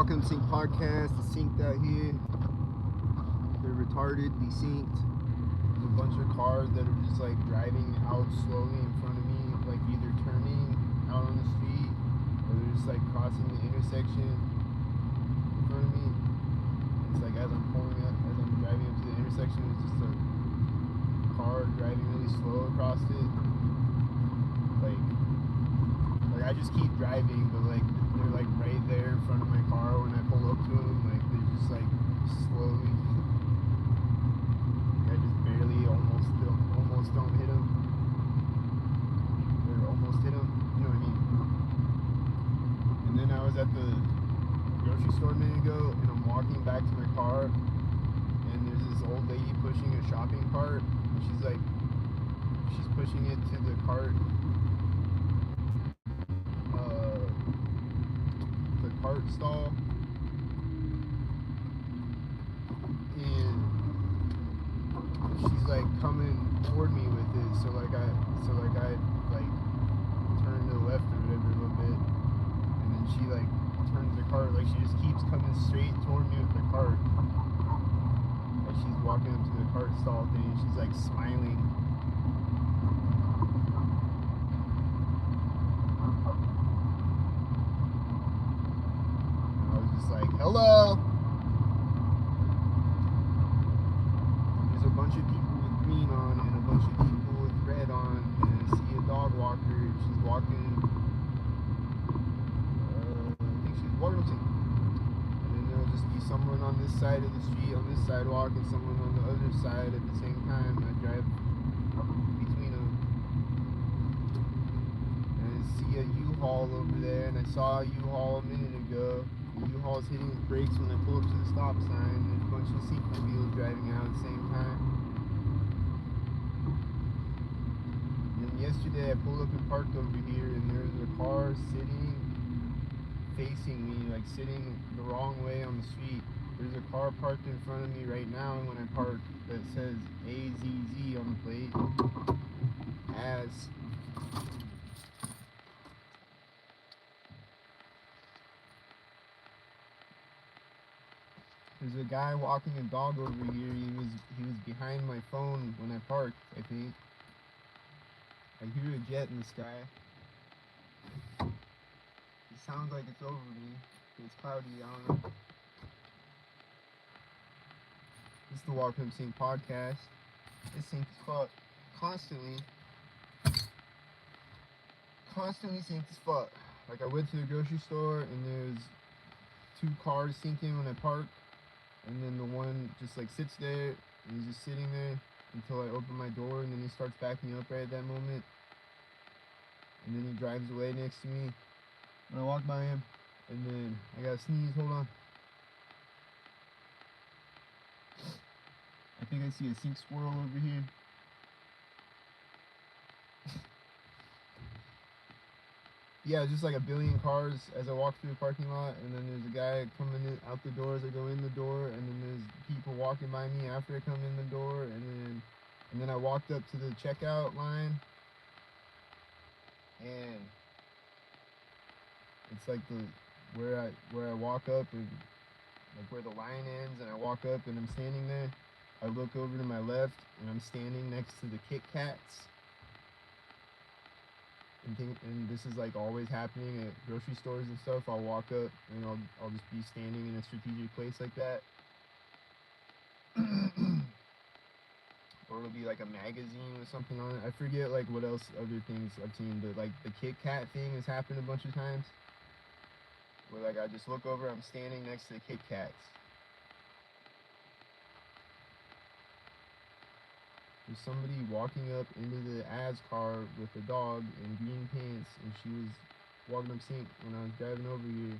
walknupsyncpodcast is synced out here. They're retarded, desynced. There's a bunch of cars that are just like driving out slowly in front of me, like either turning out on the street or they're just like crossing the intersection in front of me. It's like as I'm driving up to the intersection, there's just a car driving really slow across it. Like I just keep driving, but like they're like right there in front of my car when I pull up to them. Like they're just like slowly. I just barely almost don't hit them. Or almost hit them. You know what I mean? And then I was at the grocery store a minute ago, and I'm walking back to my car, and there's this old lady pushing a shopping cart. And she's pushing it to the cart. Cart stall, and she's like coming toward me with it, so I turn to the left or whatever a little bit, and then she like turns the cart, like she just keeps coming straight toward me with the cart, like she's walking up to the cart stall thing, and she's like smiling. Like, hello. There's a bunch of people with green on and a bunch of people with red on, and I see a dog walker. She's walking. I think she's walking. And then there'll just be someone on this side of the street, on this sidewalk, and someone on the other side at the same time. I drive between them. And I see a U-Haul over there, and I saw a U-Haul a minute ago. U-Haul's hitting the brakes when I pull up to the stop sign. There's a bunch of synchromobiles driving out at the same time. And then yesterday I pulled up and parked over here, and there was a car sitting facing me, like sitting the wrong way on the street. There's a car parked in front of me right now when I park that says AZZ on the plate. There's a guy walking a dog over here. He was behind my phone when I parked, I think. I hear a jet in the sky. It sounds like it's over me. It's cloudy, I don't know. This is the walknupsyncpodcast. It syncs as fuck. Constantly syncs as fuck. Like I went to the grocery store and there's 2 cars syncing when I park. And then the one just like sits there and he's just sitting there until I open my door, and then he starts backing up right at that moment. And then he drives away next to me and I walk by him, and then I gotta sneeze, hold on. I think I see a sync squirrel over here. Yeah, just like a billion cars as I walk through the parking lot, and then there's a guy coming out the door as I go in the door, and then there's people walking by me after I come in the door, and then I walked up to the checkout line, and it's like where I walk up, and like where the line ends, and I walk up and I'm standing there. I look over to my left and I'm standing next to the Kit Kats. And this is like always happening at grocery stores and stuff. I'll walk up and I'll just be standing in a strategic place like that. Or it'll be like a magazine with something on it. I forget like what else other things I've seen, but like the Kit Kat thing has happened a bunch of times. Where like I just look over, I'm standing next to the Kit Kats. There's somebody walking up into the Az car with a dog in green pants, and she was walking up sync when I was driving over here.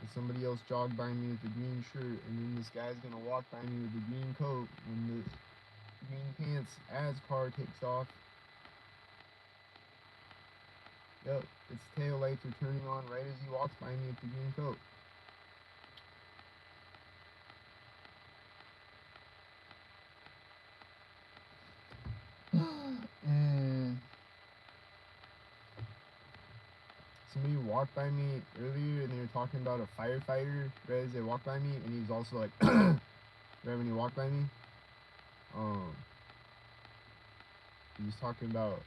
And somebody else jogged by me with a green shirt, and then this guy's gonna walk by me with a green coat when the green pants Az car takes off. Yep, its tail lights are turning on right as he walks by me with the green coat. And somebody walked by me earlier and they were talking about a firefighter right as they walked by me, and he was also like right when he walked by me. He was talking about,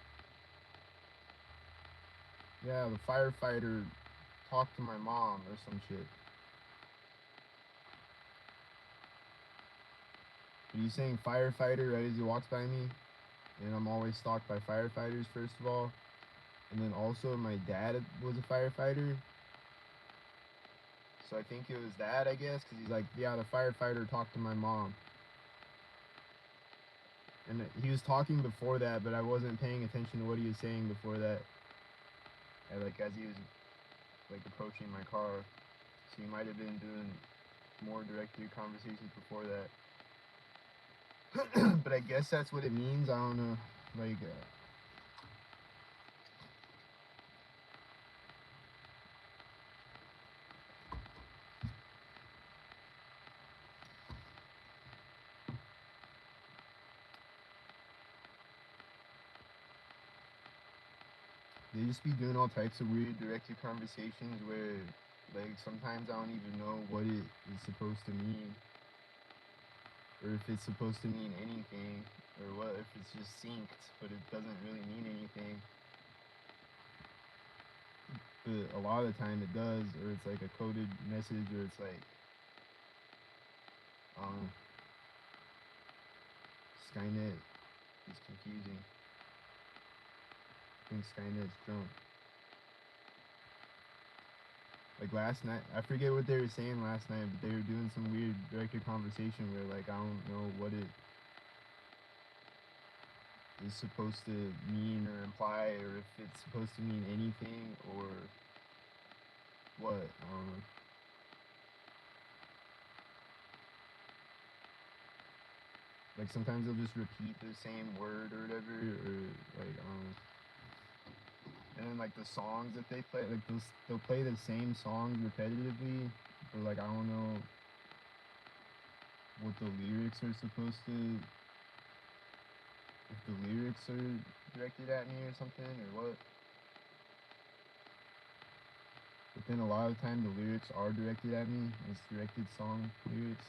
yeah, the firefighter talked to my mom or some shit. But he's saying firefighter right as he walks by me, and I'm always stalked by firefighters, first of all. And then also my dad was a firefighter, so I think it was that, I guess, because he's like, yeah, the firefighter talked to my mom. And he was talking before that, but I wasn't paying attention to what he was saying before that. And like as he was like approaching my car, so he might have been doing more directed conversations before that. But I guess that's what it means. I don't know. Like, they just be doing all types of weird directed conversations where, like, sometimes I don't even know what it is supposed to mean, or if it's supposed to mean anything, or what if it's just synced, but it doesn't really mean anything. But a lot of the time it does, or it's like a coded message, or it's like, Skynet is confusing. I think Skynet's drunk. Like last night, I forget what they were saying last night, but they were doing some weird directed conversation where, like, I don't know what it is supposed to mean or imply, or if it's supposed to mean anything or what. I don't know. Like sometimes they'll just repeat the same word or whatever, or like and then like the songs that they play, like they'll play the same songs repetitively, but like I don't know what the lyrics are supposed to, if the lyrics are directed at me or something, or what. But then a lot of the time the lyrics are directed at me. It's directed song lyrics.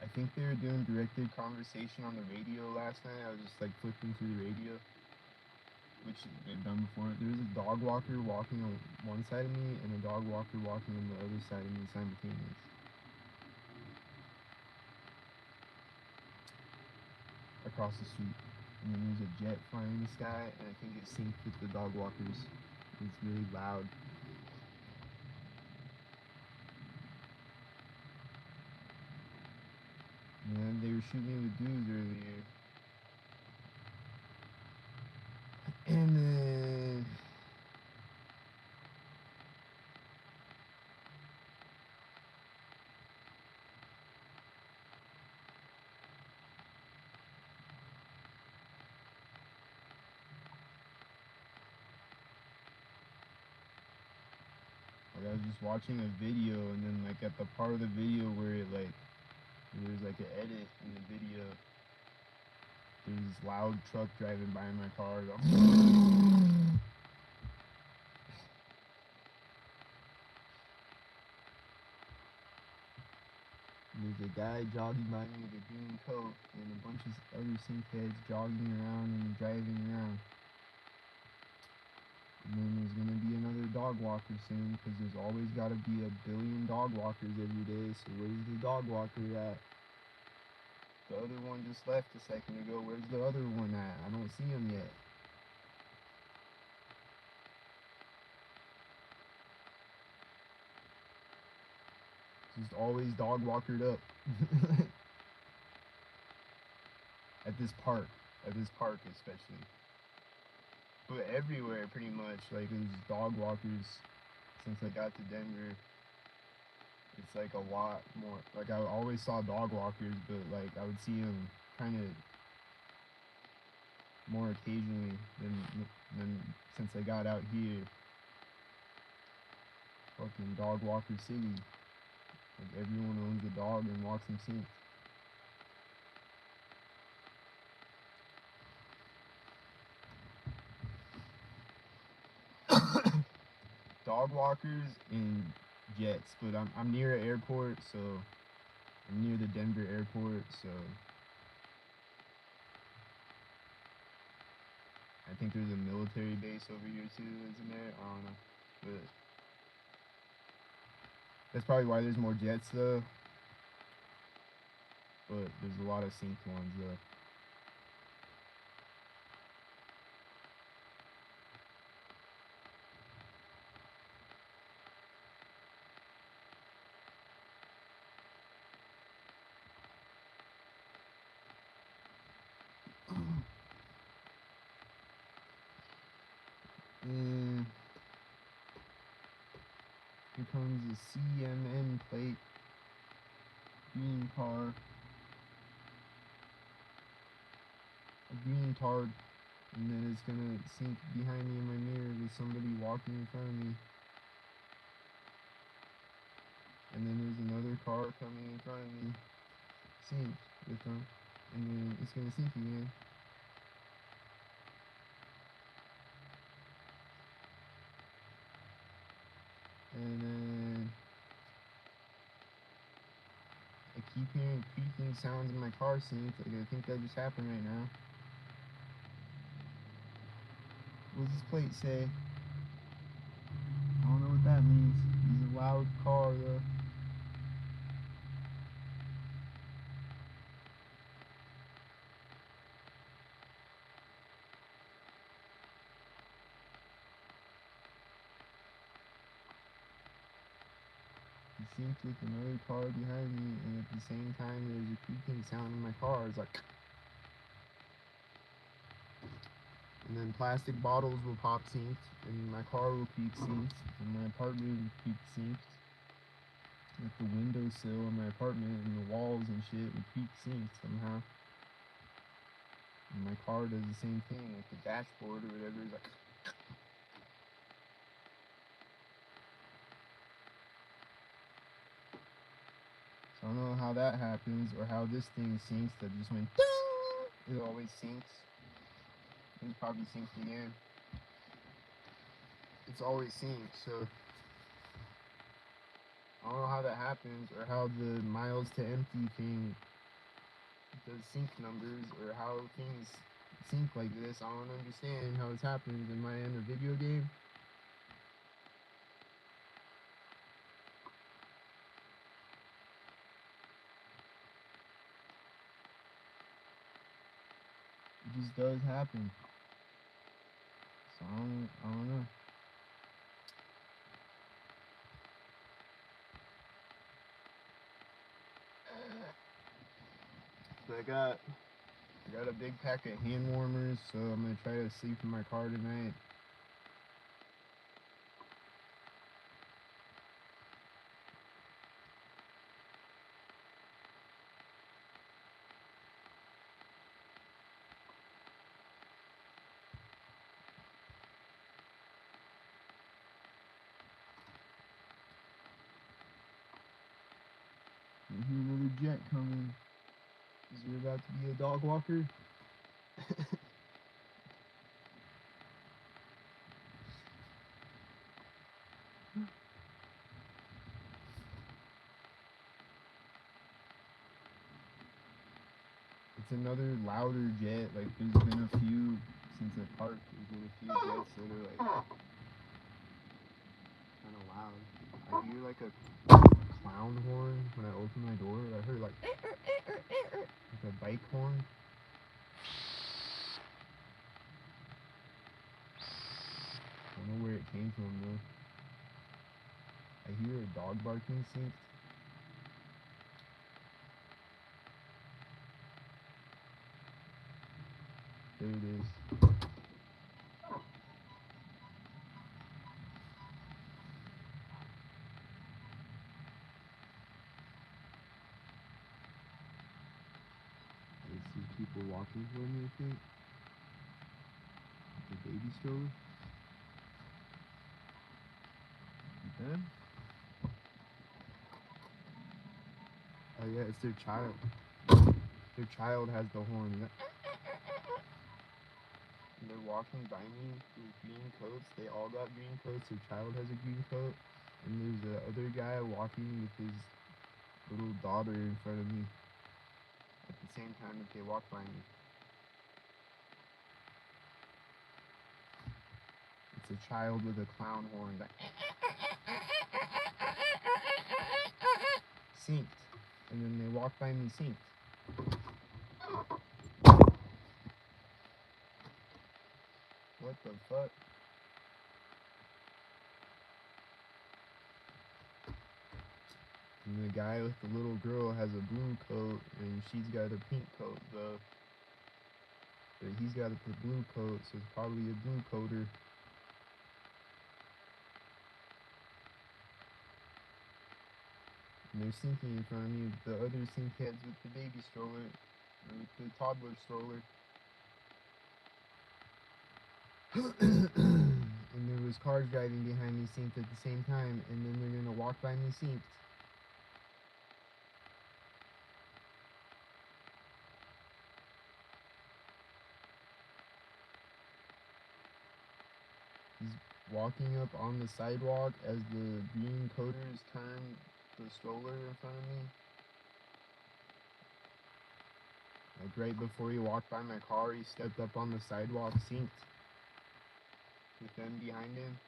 I think they were doing directed conversation on the radio last night. I was just like flipping through the radio, which they've done before. There was a dog walker walking on one side of me and a dog walker walking on the other side of me simultaneous. Across the street. And then there's a jet flying in the sky, and I think it synced with the dog walkers. It's really loud. And they were shooting me with dudes earlier. And then I was just watching a video, and then like at the part of the video where it like there's like an edit in the video, there's this loud truck driving by my car. There's a guy jogging by me with a green coat and a bunch of other sync heads jogging around and driving around. And then there's going to be another dog walker soon, because there's always got to be a billion dog walkers every day. So where's the dog walker at? The other one just left a second ago. Where's the other one at? I don't see him yet. Just always dog walkered up. At this park especially. But everywhere pretty much, like there's dog walkers since I got to Denver. It's like a lot more, like I always saw dog walkers, but like I would see them kind of more occasionally than since I got out here. Fucking dog walker city. Like everyone owns a dog and walks them sync. dog walkers and jets, but I'm near an airport, so I'm near the Denver airport, so I think there's a military base over here too, isn't there? I don't know, but that's probably why there's more jets though. But there's a lot of synced ones though. And here comes a CMN plate, green car, a green tard, and then it's gonna sync behind me in my mirror with somebody walking in front of me. And then there's another car coming in front of me, sync with them, and then it's gonna sync again. And then I keep hearing creaking sounds in my car synced. Like I think that just happened right now. What does this plate say? I don't know what that means. He's a loud car though. He synced with another car behind me, and at the same time there's a creaking sound in my car. It's like, and then plastic bottles will pop synced, and my car will peak synced, and my apartment will peak synced. Like the windowsill of my apartment and the walls and shit would peak synced somehow. And my car does the same thing, like the dashboard or whatever is like. So I don't know how that happens or how this thing syncs that just went ding! It always syncs. It's probably synced again. It's always synced, so I don't know how that happens or how the miles to empty thing does sync numbers or how things sync like this. I don't understand how it's happening. Am I in a video game? It just does happen. So I don't know. So I got a big pack of hand warmers, so I'm gonna try to sleep in my car tonight. I hear another jet coming. Is there about to be a dog walker? It's another louder jet. Like there's been a few since I parked. There's been a few jets that are like kind of loud. I hear like a clown horn when I open my door. I heard like a bike horn. I don't know where it came from though. I hear a dog barking synced. There it is. I see people walking for me, I think. Like a baby stroller. Them? Oh yeah, it's their child. Their child has the horn. And they're walking by me with green coats. coats. They all got green coats. Their child has a green coat. And there's the other guy walking with his little daughter in front of me at the same time that they walk by me. It's a child with a clown horn that synced. And then they walk by me synced. What the fuck? And the guy with the little girl has a blue coat, and she's got a pink coat, though. But he's got the blue coat, so it's probably a blue coater. And they're syncing in front of me with the other sync heads with the baby stroller, or with the toddler stroller. And there was cars driving behind me synced at the same time, and then they're gonna walk by me synced. He's walking up on the sidewalk as the green coaters turn the stroller in front of me. Like right before he walked by my car, he stepped up on the sidewalk synced with them behind him.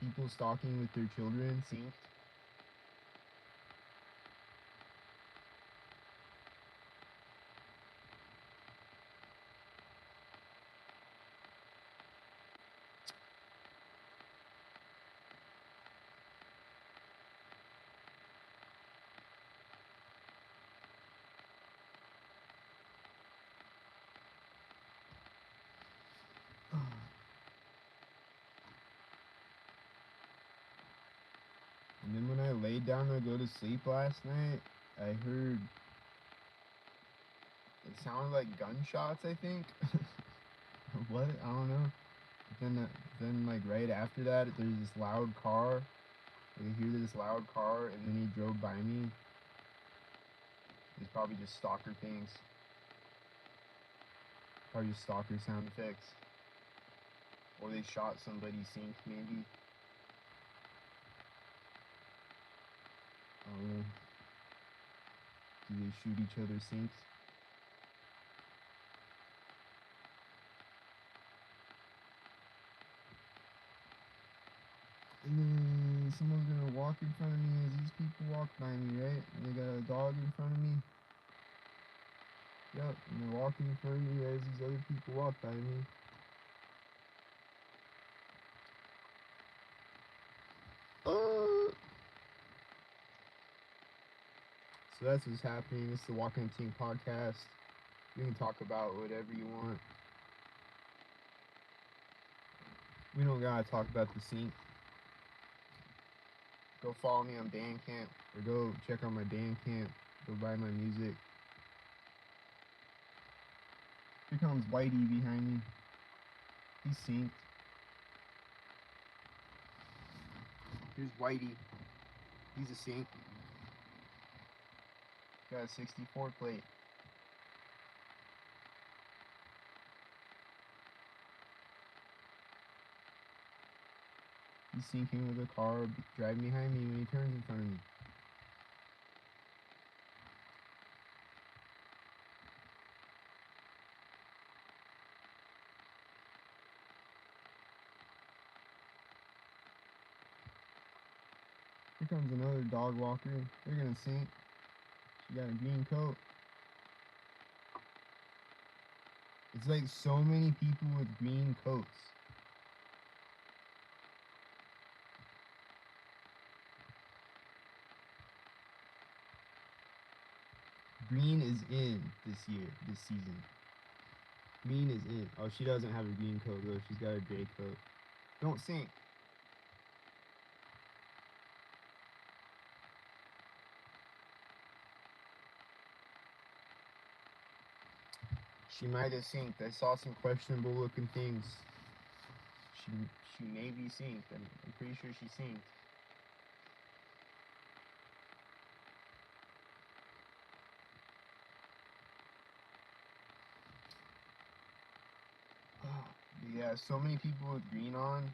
People stalking with their children synced. And then when I laid down to go to sleep last night, I heard it sounded like gunshots, I think. What? I don't know. Then like right after that, there's this loud car. I hear this loud car, and then he drove by me. It's probably just stalker things. Probably just stalker sound effects. Or they shot somebody synced, maybe. I don't know. Do they shoot each other syncs? And then someone's gonna walk in front of me as these people walk by me, right? And they got a dog in front of me. Yep, and they're walking in front of me as these other people walk by me. So that's what's happening. This is the walknupsyncpodcast. We can talk about whatever you want. We don't gotta talk about the sync. Go follow me on Bandcamp, or go check out my Bandcamp. Go buy my music. Here comes Whitey behind me. He's synced. Here's Whitey. He's a sync. Got a 64 plate. He's syncing with a car driving behind me when he turns in front of me. Here comes another dog walker. They're gonna sync. She got a green coat. It's like so many people with green coats. Green is in this season. Green is in. Oh, she doesn't have a green coat though. She's got a gray coat. Don't sync. She might have synced. I saw some questionable looking things. She may be synced. I'm pretty sure she synced. Yeah, so many people with green on,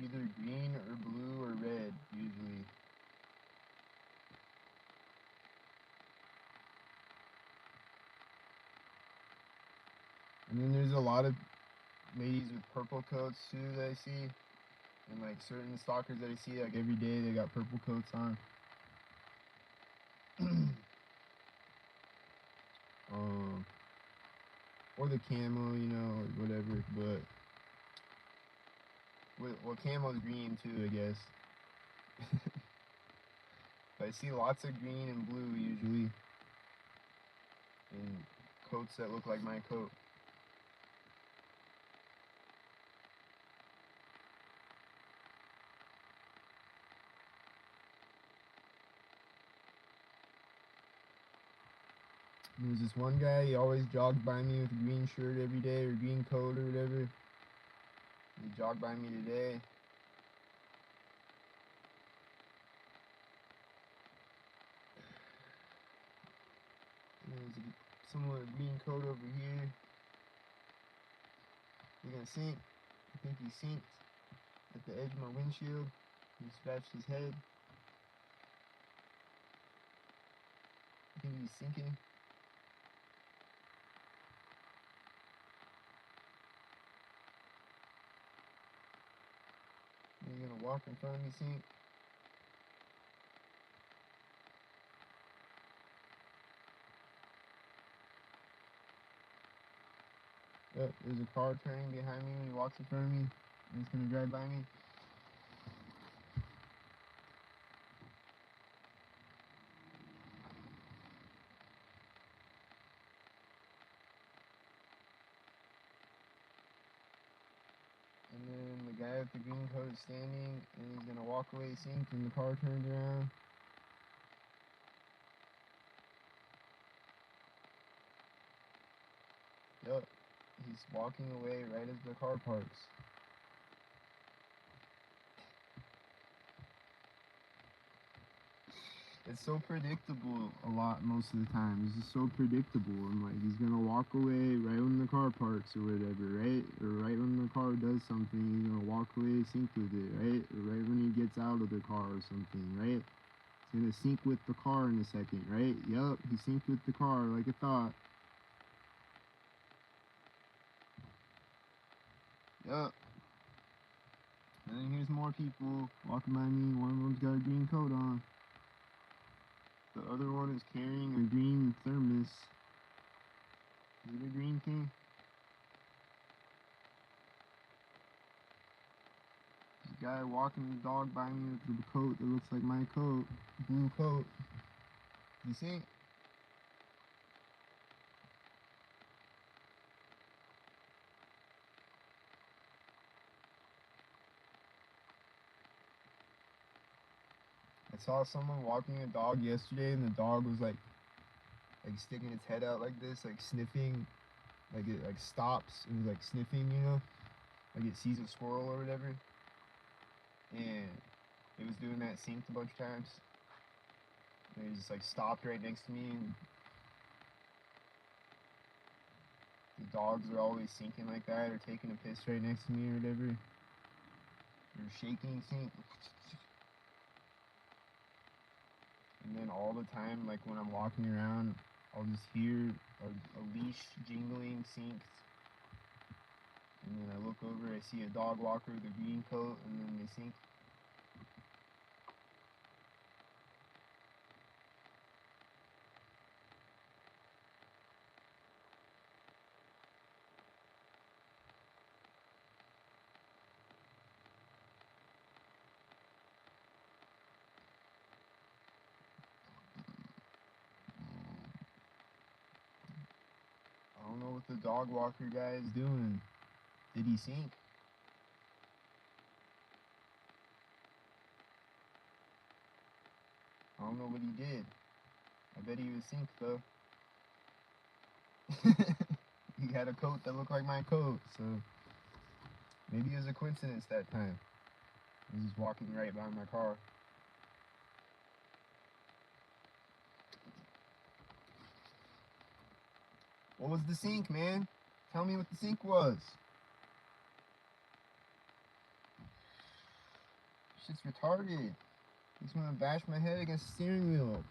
either green or blue or red, usually. And then there's a lot of ladies with purple coats too that I see. And like certain stalkers that I see, like every day they got purple coats on. Or the camo, you know, or whatever. But well, camo's green too, I guess. But I see lots of green and blue usually, in coats that look like my coat. And there's this one guy, he always jogged by me with a green shirt every day, or green coat or whatever. He jogged by me today. And there's someone with a green coat over here. He's gonna sink. I think he sinked at the edge of my windshield. He scratched his head. I think he's sinking. And he's gonna walk in front of me, sink. Yep, there's a car turning behind me when he walks in front of me. And he's gonna drive by me. And then the guy with the green coat is standing, and he's gonna walk away, sink, and the car turns around. Yup, he's walking away right as the car parks. It's so predictable most of the time. It's just so predictable. And like he's gonna walk away right when the car parks or whatever, right? Or right when the car does something, he's gonna walk away, sync with it, right? Or right when he gets out of the car or something, right? He's gonna sync with the car in a second, right? Yup, he synced with the car like I thought. Yup. And then here's more people walking by me. One of them's got a green coat on. The other one is carrying a green thermos. Is it a green thing? There's a guy walking the dog by me with a coat that looks like my coat. Blue coat. You see? I saw someone walking a dog yesterday, and the dog was like sticking its head out like this, like sniffing, like it like stops and is like sniffing, you know, like it sees a squirrel or whatever. And it was doing that, synced a bunch of times. And it just like stopped right next to me. And the dogs are always sinking like that, or taking a piss right next to me or whatever. Or shaking, sink. And then all the time, like when I'm walking around, I'll just hear a leash jingling, synced. And then I look over, I see a dog walker with a green coat, and then they sync. I don't know what the dog walker guy is doing. Did he sync? I don't know what he did. I bet he was synced though. He had a coat that looked like my coat, so maybe it was a coincidence that time. He was just walking right by my car. What was the sync, man? Tell me what the sync was. Shit's retarded. He's gonna bash my head against the steering wheel.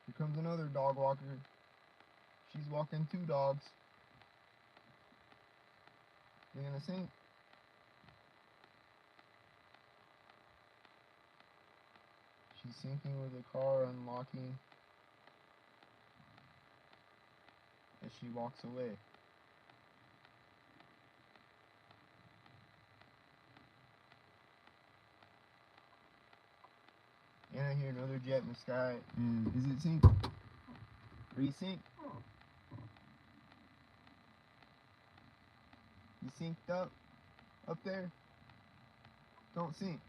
Here comes another dog walker. She's walking 2 dogs. They're gonna sink. She's sinking with the car unlocking as she walks away. And I hear another jet in the sky. And is it sink? Are you sink? You synced up? Up there? Don't sink.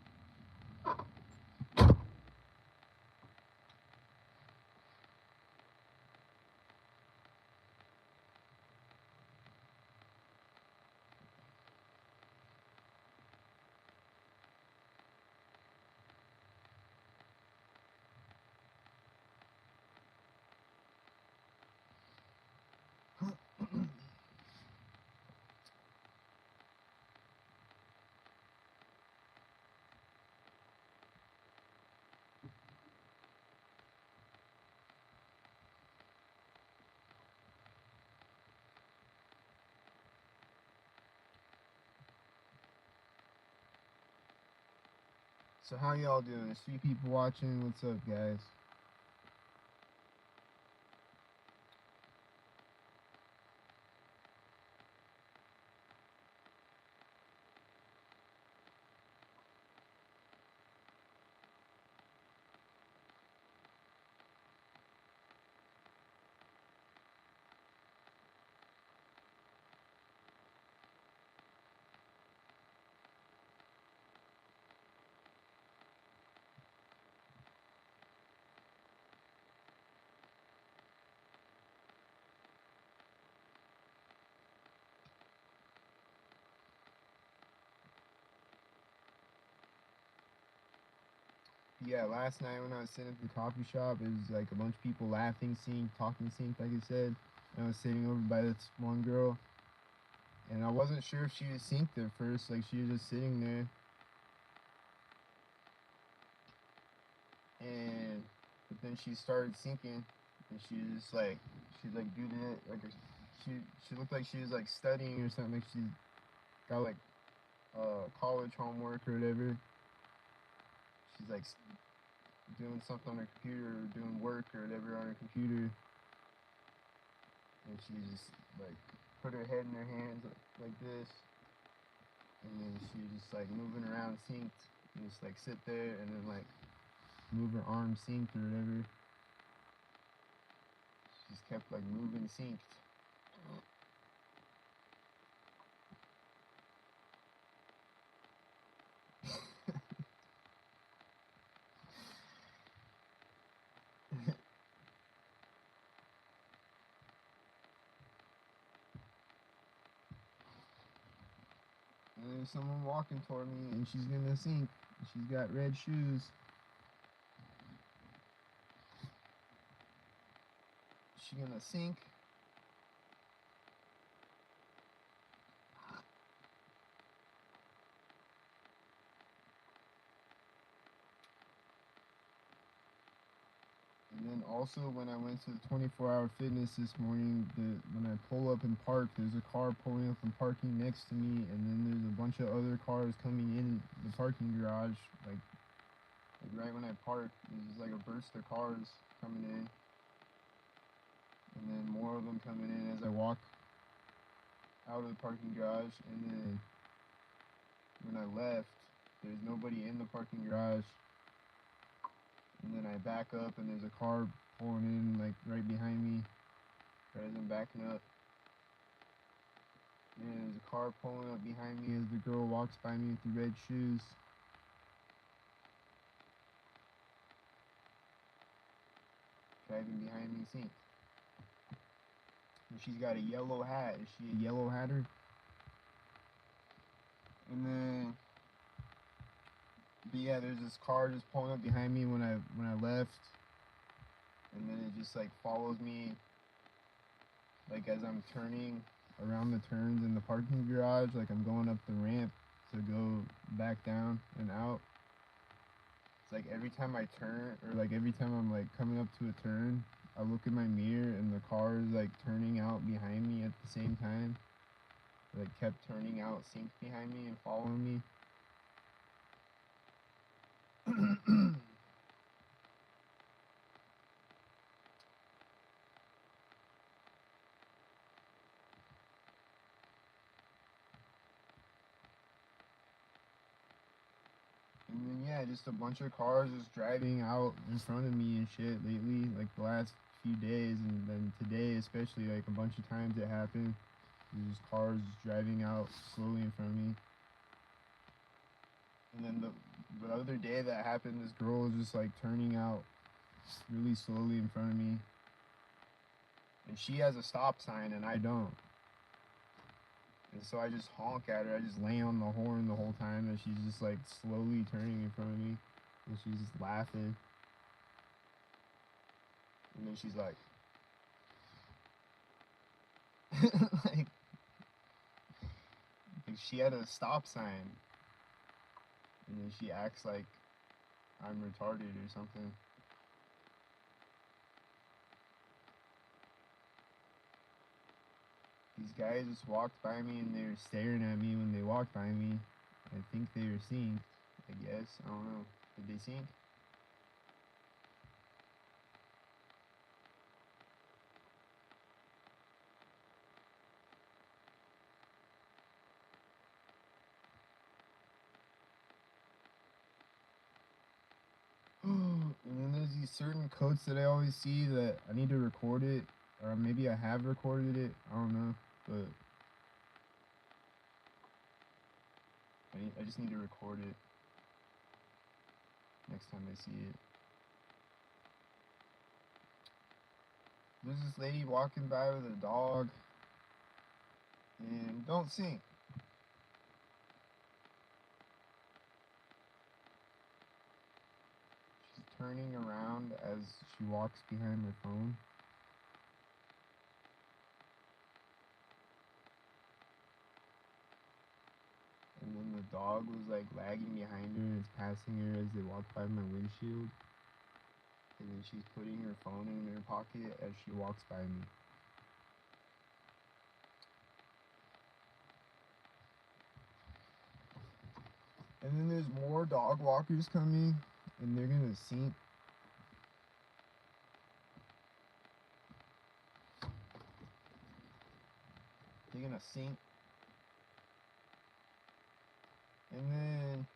So how y'all doing? There's 3 people watching. What's up, guys? Yeah, last night when I was sitting at the coffee shop, it was like a bunch of people laughing, talking synced, like I said. And I was sitting over by this one girl, and I wasn't sure if she was synced at first. Like, she was just sitting there, and but then she started syncing, and she was just like, she's like doing it like she looked like she was like studying or something. Like she got like college homework or whatever. She's like doing something on her computer or doing work or whatever on her computer, and she just like put her head in her hands like this, and then she just like moving around synced, and just like sit there and then like move her arm synced or whatever. She just kept like moving synced. And there's someone walking toward me, and she's gonna sink. She's got red shoes. She's gonna sink. And then also when I went to the 24-hour fitness this morning, when I pull up and park, there's a car pulling up and parking next to me, and then there's a bunch of other cars coming in the parking garage, like right when I park. There's just like a burst of cars coming in, and then more of them coming in as I walk out of the parking garage. And then when I left, there's nobody in the parking garage. And then I back up, and there's a car pulling in like right behind me, right as I'm backing up. And there's a car pulling up behind me as the girl walks by me with the red shoes. Driving behind me, synced. And she's got a yellow hat. Is she a yellow hatter? And then, but yeah, there's this car just pulling up behind me when I left. and then it just like follows me like as I'm turning around the turns in the parking garage, like I'm going up the ramp to go back down and out. It's like every time I turn, or like every time I'm like coming up to a turn, I look in my mirror and the car is like turning out behind me at the same time. It, like kept turning out, synced behind me and following me. And then yeah, just a bunch of cars just driving out in front of me and shit lately, like the last few days, and then today especially, like a bunch of times it happened. There's just cars just driving out slowly in front of me. And then the other day that happened, this girl was just like turning out really slowly in front of me. And she has a stop sign and I don't. And so I just honk at her. I just lay on the horn the whole time and she's just like slowly turning in front of me. And she's just laughing. And then she's like, like she had a stop sign. And then she acts like I'm retarded or something. These guys just walked by me and they were staring at me when they walked by me. I think they were synced, I guess. I don't know. Did they sync? And then there's these certain quotes that I always see that I need to record it, or maybe I have recorded it. I don't know, but I just need to record it next time I see it. There's this lady walking by with a dog, and don't sing. She's turning around as she walks behind my phone. And then the dog was like lagging behind her and it's passing her as they walk by my windshield. And then she's putting her phone in her pocket as she walks by me. And then there's more dog walkers coming and they're gonna sync. They're gonna sync. And then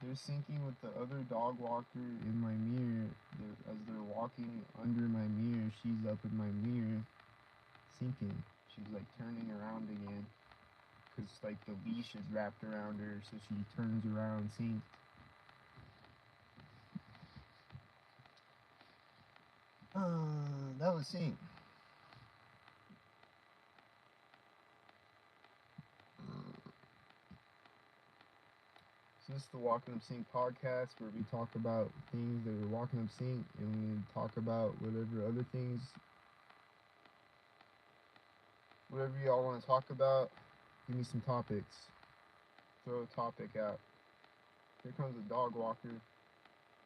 they're syncing with the other dog walker in my mirror. As they're walking under my mirror, she's up in my mirror syncing. She's like turning around again. Because like the leash is wrapped around her, so she turns around synced. That was synced. So this is the Walking Up Sync podcast where we talk about things that are walking up sync and we talk about whatever other things, whatever y'all want to talk about. Give me some topics. Throw a topic out. Here comes a dog walker.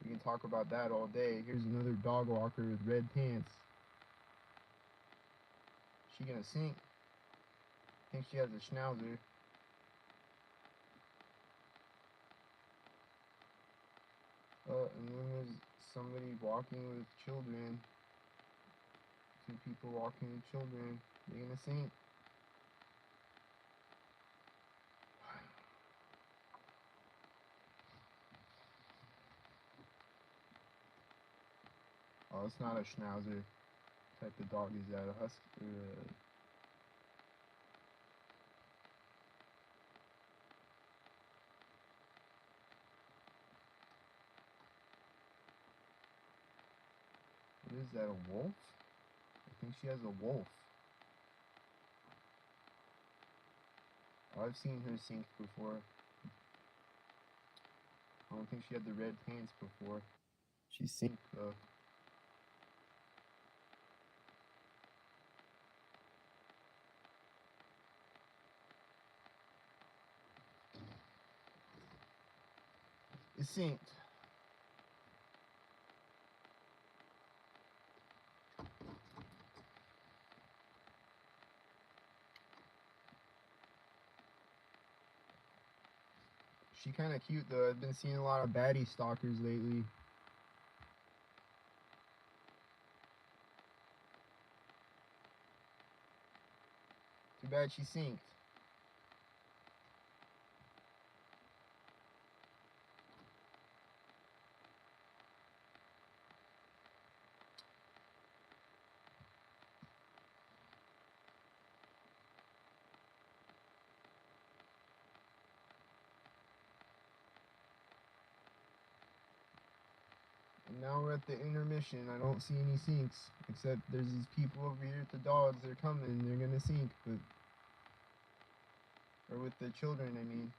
We can talk about that all day. Here's another dog walker with red pants. She gonna sync. Think she has a schnauzer. And then there's somebody walking with children. Two people walking with children. They're gonna sync. Oh, it's not a schnauzer. What type of dog is that? A husky? that a wolf? I think she has a wolf. I've seen her sink before. I don't think she had the red pants before. She sink though. It sinked. She kind of cute though. I've been seeing a lot of baddie stalkers lately. Too bad she sinked. And now we're at the intermission. I don't see any sinks. Except there's these people over here with the dogs. They're coming. They're gonna sink. But or with the children, I mean.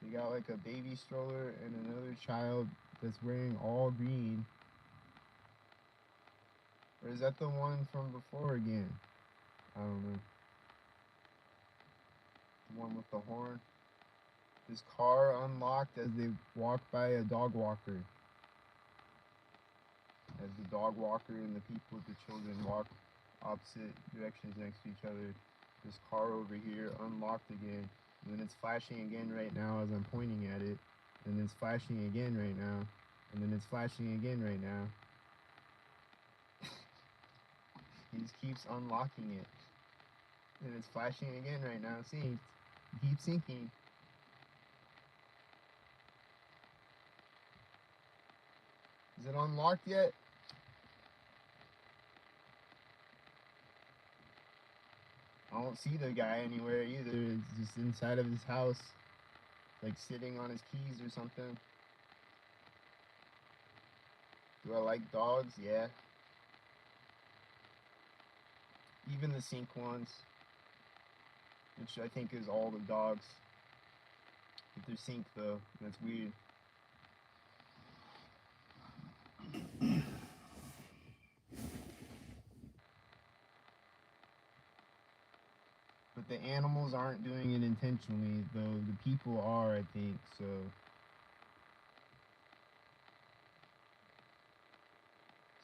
They got like a baby stroller and another child that's wearing all green. Or is that the one from before again? I don't know. The one with the horn. This car unlocked as they walk by a dog walker. As the dog walker and the people with the children walk opposite directions next to each other. This car over here unlocked again. And then it's flashing again right now as I'm pointing at it. And then it's flashing again right now. And then it's flashing again right now. He just keeps unlocking it. And it's flashing again right now. See, it keeps sinking. Is it unlocked yet? I don't see the guy anywhere either. It's just inside of his house. Like sitting on his keys or something. Do I like dogs? Yeah. Even the sink ones. Which I think is all the dogs. But they're sink though. That's weird. But the animals aren't doing it intentionally, though the people are, I think, so.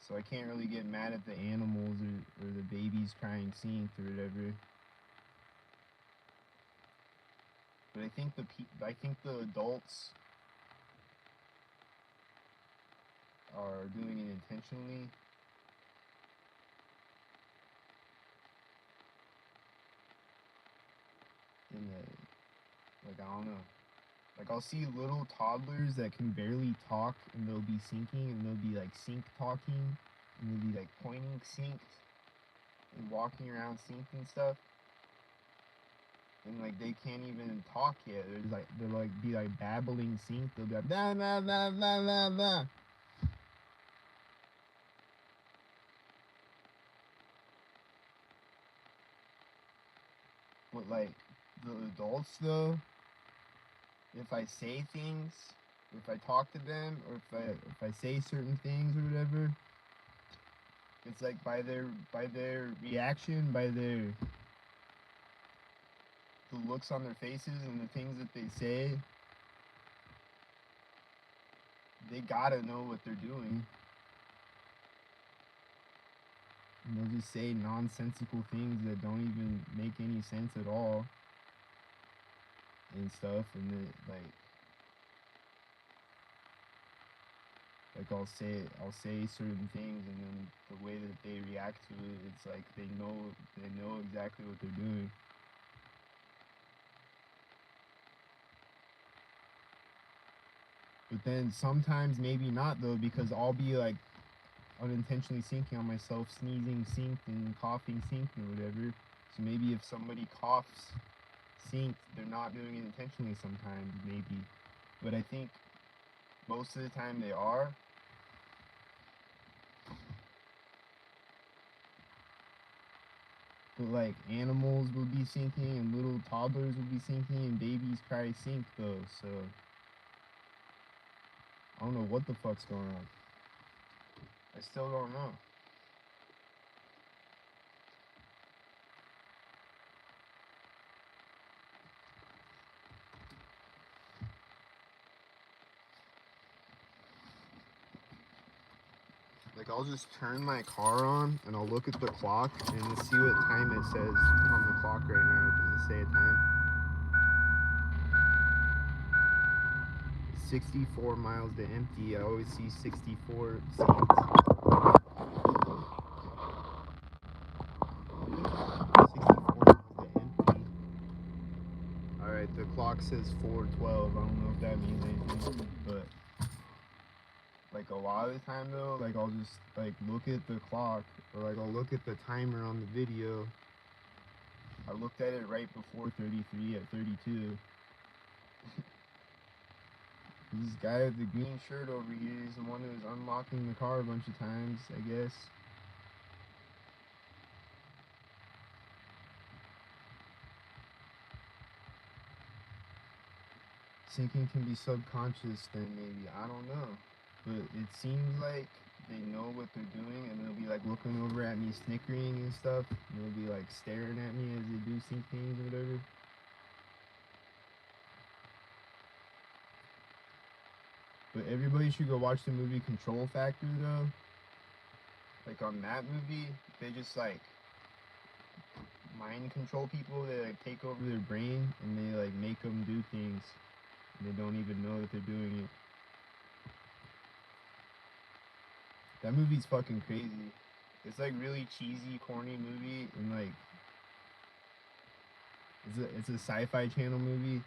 So I can't really get mad at the animals or the babies crying sink or whatever. But I think the adults are doing it intentionally. In the, like, I don't know. Like, I'll see little toddlers that can barely talk, and they'll be sinking, and they'll be like sink talking, and they'll be like pointing sink and walking around sink and stuff. And like they can't even talk yet. They're be like babbling sink. They'll be like blah blah blah blah blah blah. But like the adults though, if I say things, if I talk to them, or if I say certain things or whatever, it's like by their reaction, by the looks on their faces and the things that they say, they gotta know what they're doing. And they'll just say nonsensical things that don't even make any sense at all and stuff, and then like I'll say certain things, and then the way that they react to it, it's like they know exactly what they're doing. But then sometimes maybe not though, because I'll be like unintentionally sinking on myself, sneezing synced and coughing synced or whatever. So maybe if somebody coughs synced, they're not doing it intentionally sometimes, maybe. But I think most of the time they are. But like animals will be sinking and little toddlers will be sinking and babies probably sink though. So I don't know what the fuck's going on. I still don't know. Like I'll just turn my car on and I'll look at the clock and see what time it says on the clock right now. Does it say a time? 64 miles to empty. I always see 64 seats. 64 miles to empty. Alright, the clock says 4:12. I don't know if that means anything, but like a lot of the time though, like I'll just like look at the clock or like I'll look at the timer on the video. I looked at it right before 33 at 32. This guy with the green shirt over here is the one who was unlocking the car a bunch of times, I guess. Sinking can be subconscious then maybe, I don't know. But it seems like they know what they're doing and they'll be like looking over at me snickering and stuff. And they'll be like staring at me as they do sink things or whatever. But everybody should go watch the movie Control Factor though. Like on that movie, they just like mind control people. They like take over their brain and they like make them do things. And they don't even know that they're doing it. That movie's fucking crazy. It's like really cheesy, corny movie, and like it's a sci-fi channel movie,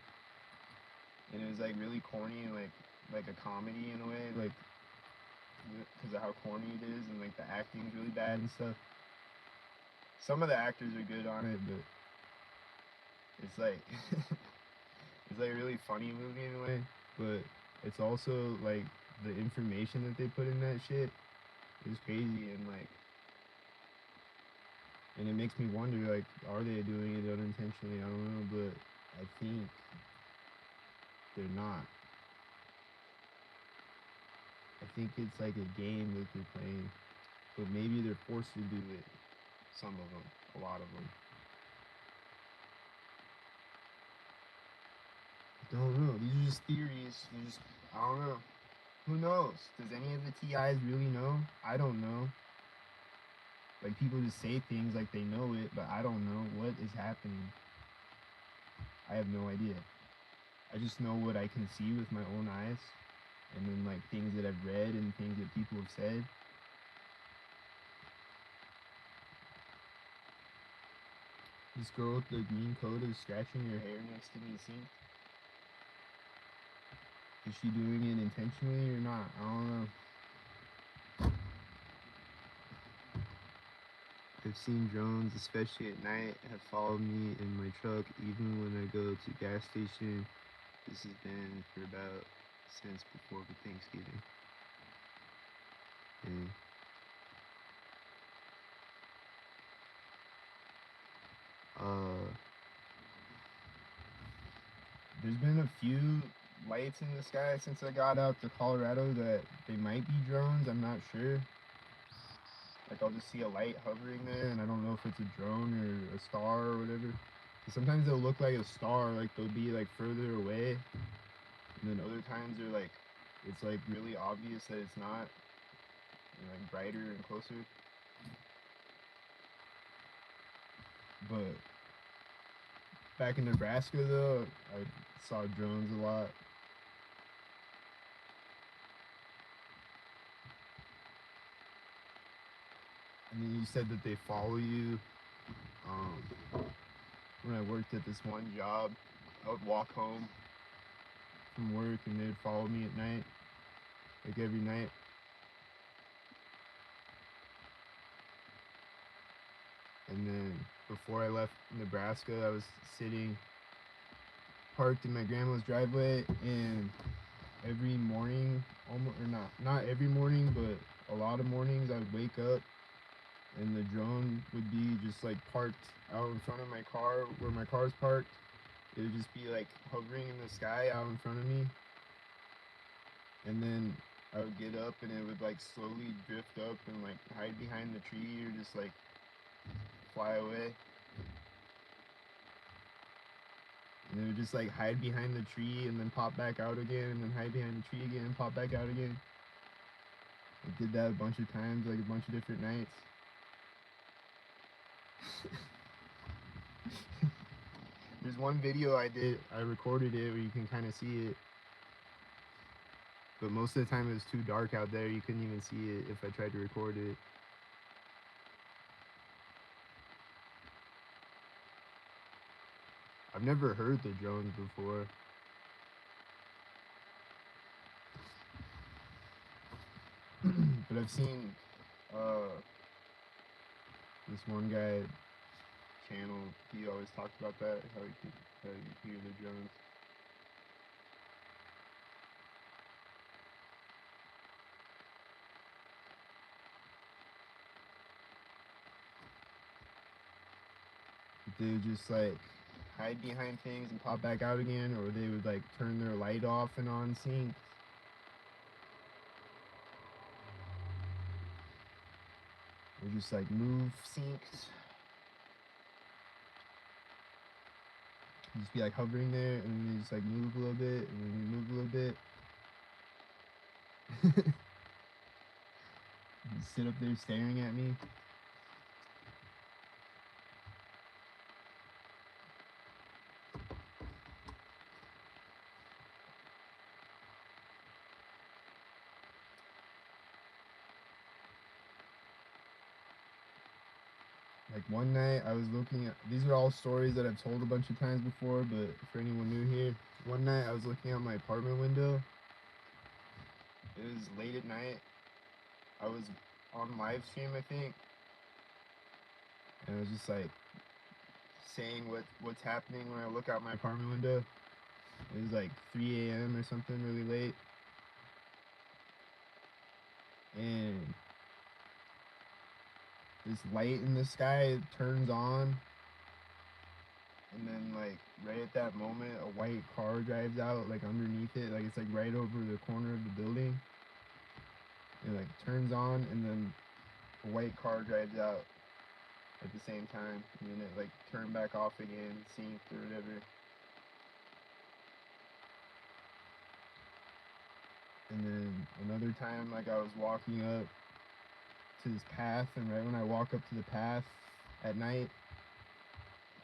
and it was like really corny and like a comedy in a way, like because of how corny it is, and like the acting's really bad and stuff. Some of the actors are good on it, but it's like it's like a really funny movie in a way, but it's also like the information that they put in that shit is crazy and like. And it makes me wonder, like, are they doing it unintentionally? I don't know, but I think they're not. I think it's like a game that they're playing, but maybe they're forced to do it. Some of them, a lot of them. I don't know. These are just theories. I don't know. Who knows? Does any of the TIs really know? I don't know. Like, people just say things like they know it, but I don't know what is happening. I have no idea. I just know what I can see with my own eyes, and then like things that I've read and things that people have said. This girl with the green coat is scratching her hair next to me, sink. Is she doing it intentionally or not? I don't know. I've seen drones, especially at night, have followed me in my truck even when I go to gas station. This has been for about since before Thanksgiving. And there's been a few lights in the sky since I got out to Colorado that they might be drones. I'm not sure. Like I'll just see a light hovering there, and I don't know if it's a drone or a star or whatever. Sometimes they'll look like a star, like they'll be like further away, and then other times they're like, it's like really obvious that it's not, and like brighter and closer. But back in Nebraska though, I saw drones a lot. And then you said that they follow you. When I worked at this one job, I would walk home from work and they'd follow me at night, like every night. And then before I left Nebraska, I was sitting parked in my grandma's driveway, and every morning, almost, or not every morning, but a lot of mornings, I would wake up and the drone would be just like parked out in front of my car where my car's parked. It would just be like hovering in the sky out in front of me, and then I would get up and it would like slowly drift up and like hide behind the tree or just like fly away. And it would just like hide behind the tree and then pop back out again and then hide behind the tree again and pop back out again. I did that a bunch of times, like a bunch of different nights. There's one video I recorded it where you can kind of see it. But most of the time it was too dark out there, you couldn't even see it if I tried to record it. I've never heard the drones before. But I've seen this one guy channel, he always talked about that, how you could hear the drones. They would just like hide behind things and pop back out again, or they would like turn their light off and on sync. Or just like move synced. You just be like hovering there and then you just like move a little bit and then you move a little bit. You sit up there staring at me. Like one night I was looking at, these are all stories that I've told a bunch of times before, but for anyone new here, one night I was looking out my apartment window. It was late at night. I was on live stream, I think, and I was just like saying what's happening when I look out my apartment window. It was like 3 a.m. or something, really late, and this light in the sky turns on, and then like right at that moment a white car drives out like underneath it, like it's like right over the corner of the building. It like turns on and then a white car drives out at the same time, and then it like turned back off again, synced or whatever. And then another time, like I was walking up to this path, and right when I walk up to the path at night,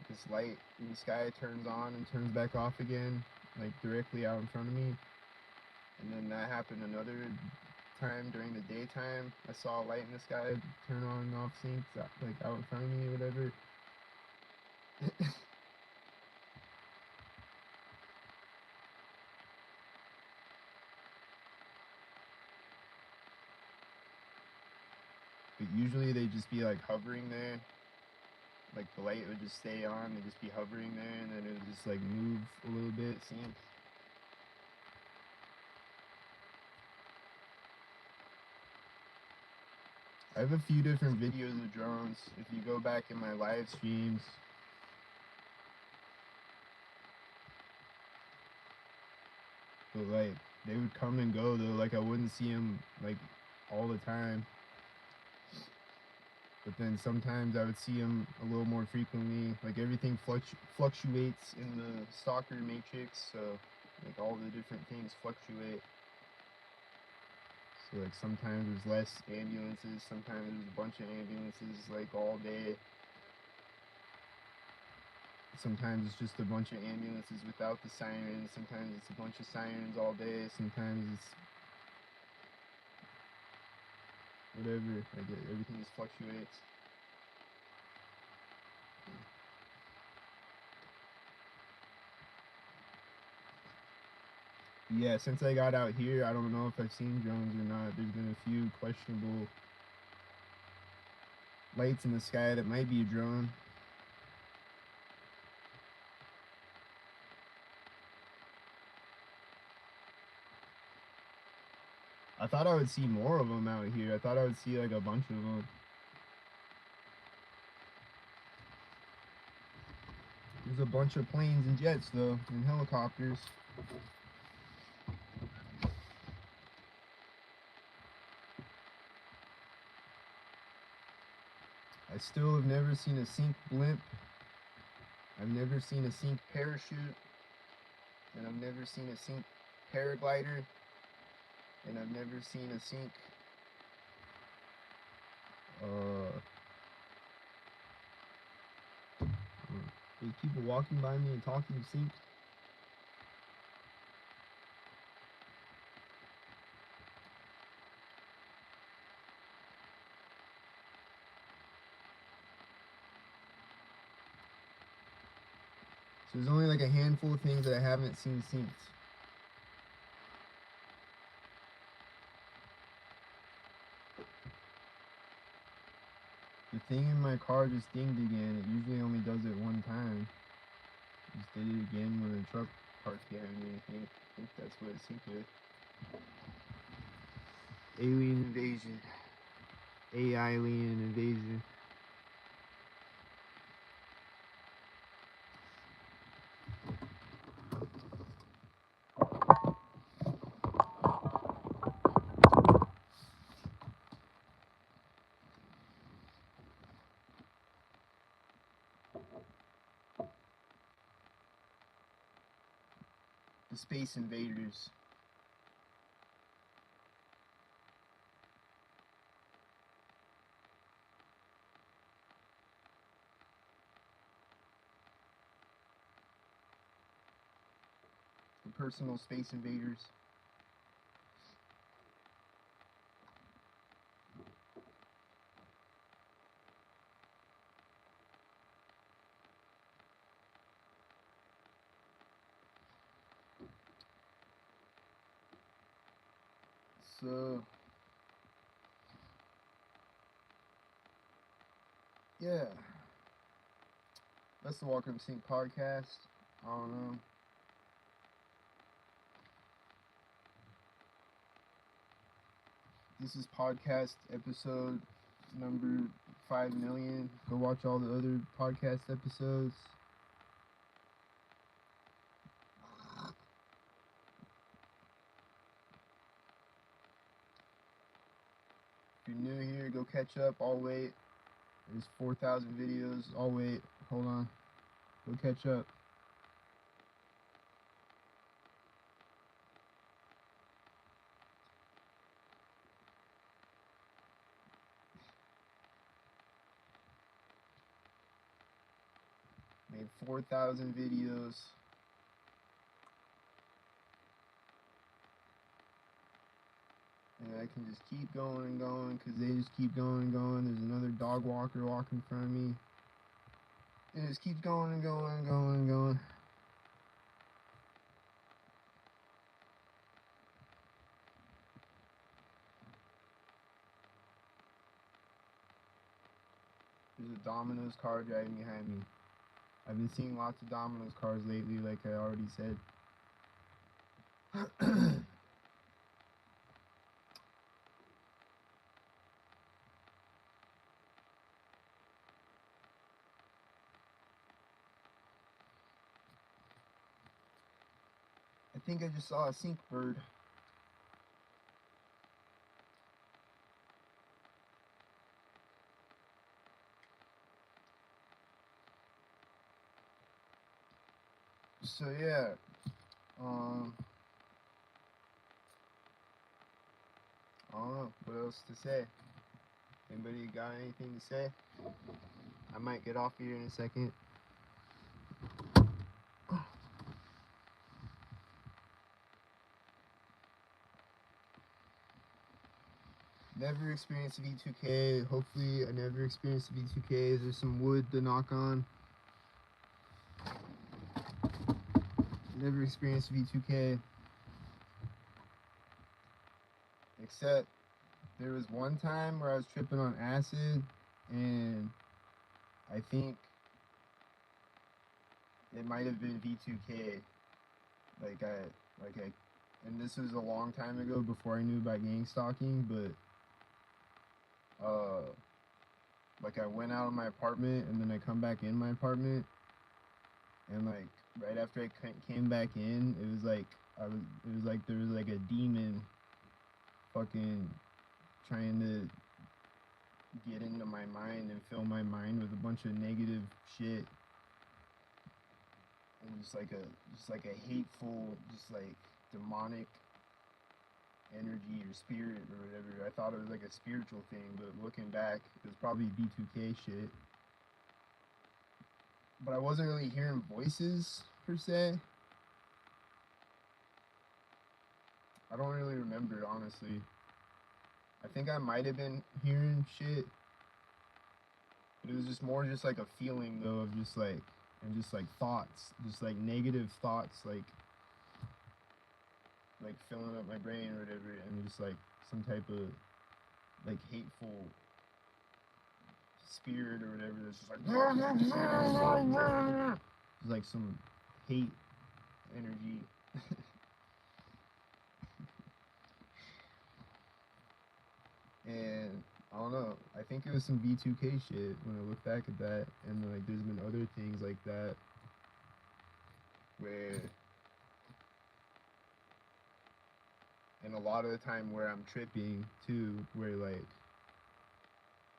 this light in the sky turns on and turns back off again, like directly out in front of me. And then that happened another time during the daytime. I saw a light in the sky turn on and off synced, like out in front of me or whatever. But usually they just be like hovering there. Like the light would just stay on, they'd just be hovering there, and then it would just like move a little bit, sync. I have a few different videos of drones. If you go back in my live streams, but like they would come and go though. Like I wouldn't see them like all the time. But then sometimes I would see them a little more frequently. Like everything fluctuates in the stalker matrix, so like all the different things fluctuate. So like sometimes there's less ambulances, sometimes there's a bunch of ambulances like all day. Sometimes it's just a bunch of ambulances without the sirens, sometimes it's a bunch of sirens all day, sometimes it's whatever, like everything just fluctuates. Yeah, since I got out here, I don't know if I've seen drones or not. There's been a few questionable lights in the sky that might be a drone. I thought I would see more of them out here. I thought I would see like a bunch of them. There's a bunch of planes and jets though, and helicopters. I still have never seen a sink blimp. I've never seen a sink parachute. And I've never seen a sink paraglider. And I've never seen a sink there's people walking by me and talking sink. So there's only like a handful of things that I haven't seen synced. The thing in my car just dinged again. It usually only does it one time. Just did it again when the truck parked behind me. I think that's what it synced with. Alien invasion. alien invasion. The Space Invaders. The personal Space Invaders. So, yeah. That's the Walk Up Sync podcast. I don't know. This is podcast episode number 5 million. Go watch all the other podcast episodes. If you're new here, go catch up. I'll wait. There's 4,000 videos. I'll wait. Hold on. Go catch up. Made 4,000 videos. And I can just keep going and going because they just keep going and going. There's another dog walker walking in front of me. It just keeps going and going and going and going. There's a Domino's car driving behind me. I've been seeing lots of Domino's cars lately, like I already said. I think I just saw a sink bird. So yeah, I don't know what else to say. Anybody got anything to say? I might get off here in a second. Never experienced a V2K. Hopefully I never experienced a V2K. There's some wood to knock on. Never experienced a V2K. Except there was one time where I was tripping on acid, and I think it might have been V2K. And this was a long time ago before I knew about gang stalking, but like I went out of my apartment and then I come back in my apartment, And like right after I came back in, it was like it was like there was like a demon fucking trying to get into my mind and fill my mind with a bunch of negative shit, and just like a hateful, just like demonic energy or spirit or whatever. I thought it was like a spiritual thing, but looking back, it was probably B2K shit. But I wasn't really hearing voices per se. I don't really remember, honestly. I think I might have been hearing shit, but it was just more just like a feeling though of just like, and just like thoughts, just like negative thoughts, like filling up my brain or whatever, and just like some type of like hateful spirit or whatever that's just like it's like some hate energy. And I don't know, I think it was some B2K shit when I look back at that, and like there's been other things like that where, and a lot of the time where I'm tripping too, where like,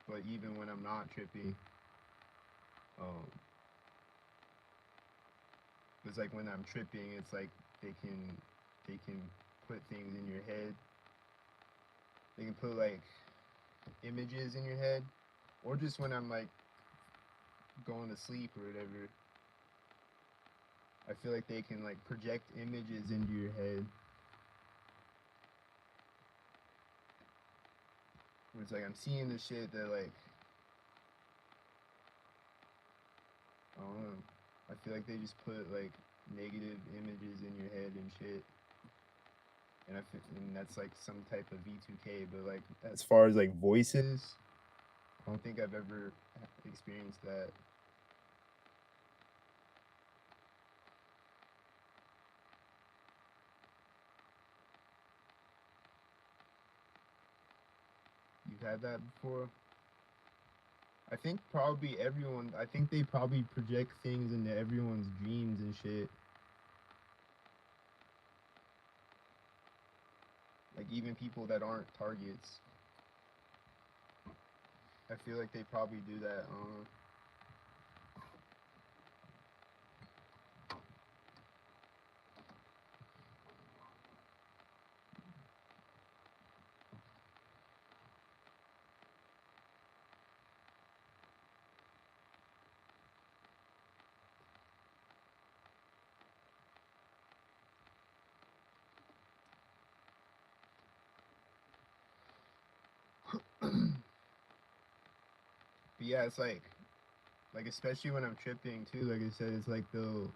but even when I'm not tripping, um it's like when I'm tripping, it's like they can put things in your head. They can put like images in your head, or just when I'm like going to sleep or whatever. I feel like they can like project images into your head. Where it's like I'm seeing the shit that like, I don't know. I feel like they just put like negative images in your head and shit. And that's like some type of V2K, but like as far as like voices, I don't think I've ever experienced that. You've had that before? I think probably everyone, I think they probably project things into everyone's dreams and shit. Like even people that aren't targets. I feel like they probably do that. But yeah, it's like especially when I'm tripping too. Like I said, it's like they'll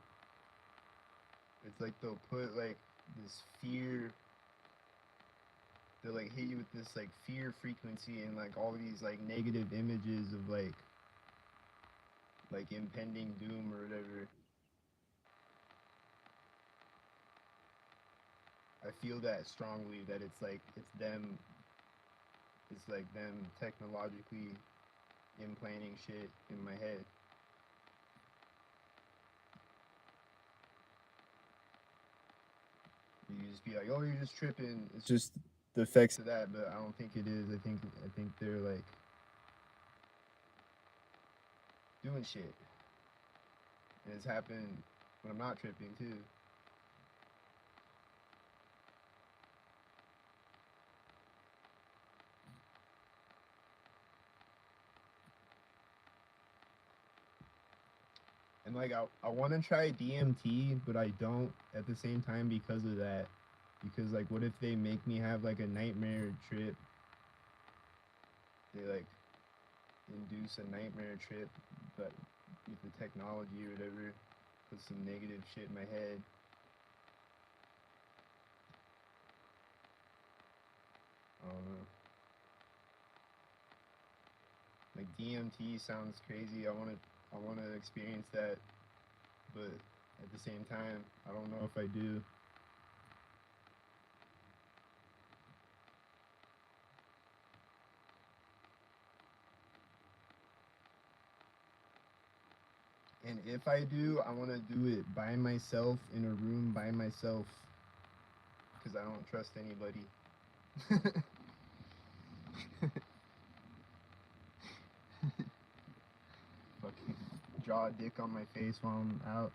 put like this fear. They'll like hit you with this like fear frequency and like all these like negative images of like impending doom or whatever. I feel that strongly that it's like them technologically implanting shit in my head. You just be like, oh, you're just tripping. It's just the effects of that, but I don't think it is. I think they're like doing shit, and it's happened when I'm not tripping too. And like I want to try DMT, but I don't at the same time because of that. Because like, what if they make me have like a nightmare trip? They like induce a nightmare trip, but with the technology or whatever, put some negative shit in my head. I don't know. Like DMT sounds crazy. I wanna experience that, but at the same time, I don't know if I do. And if I do, I want to do it by myself in a room by myself because I don't trust anybody. Fucking draw a dick on my face while I'm out.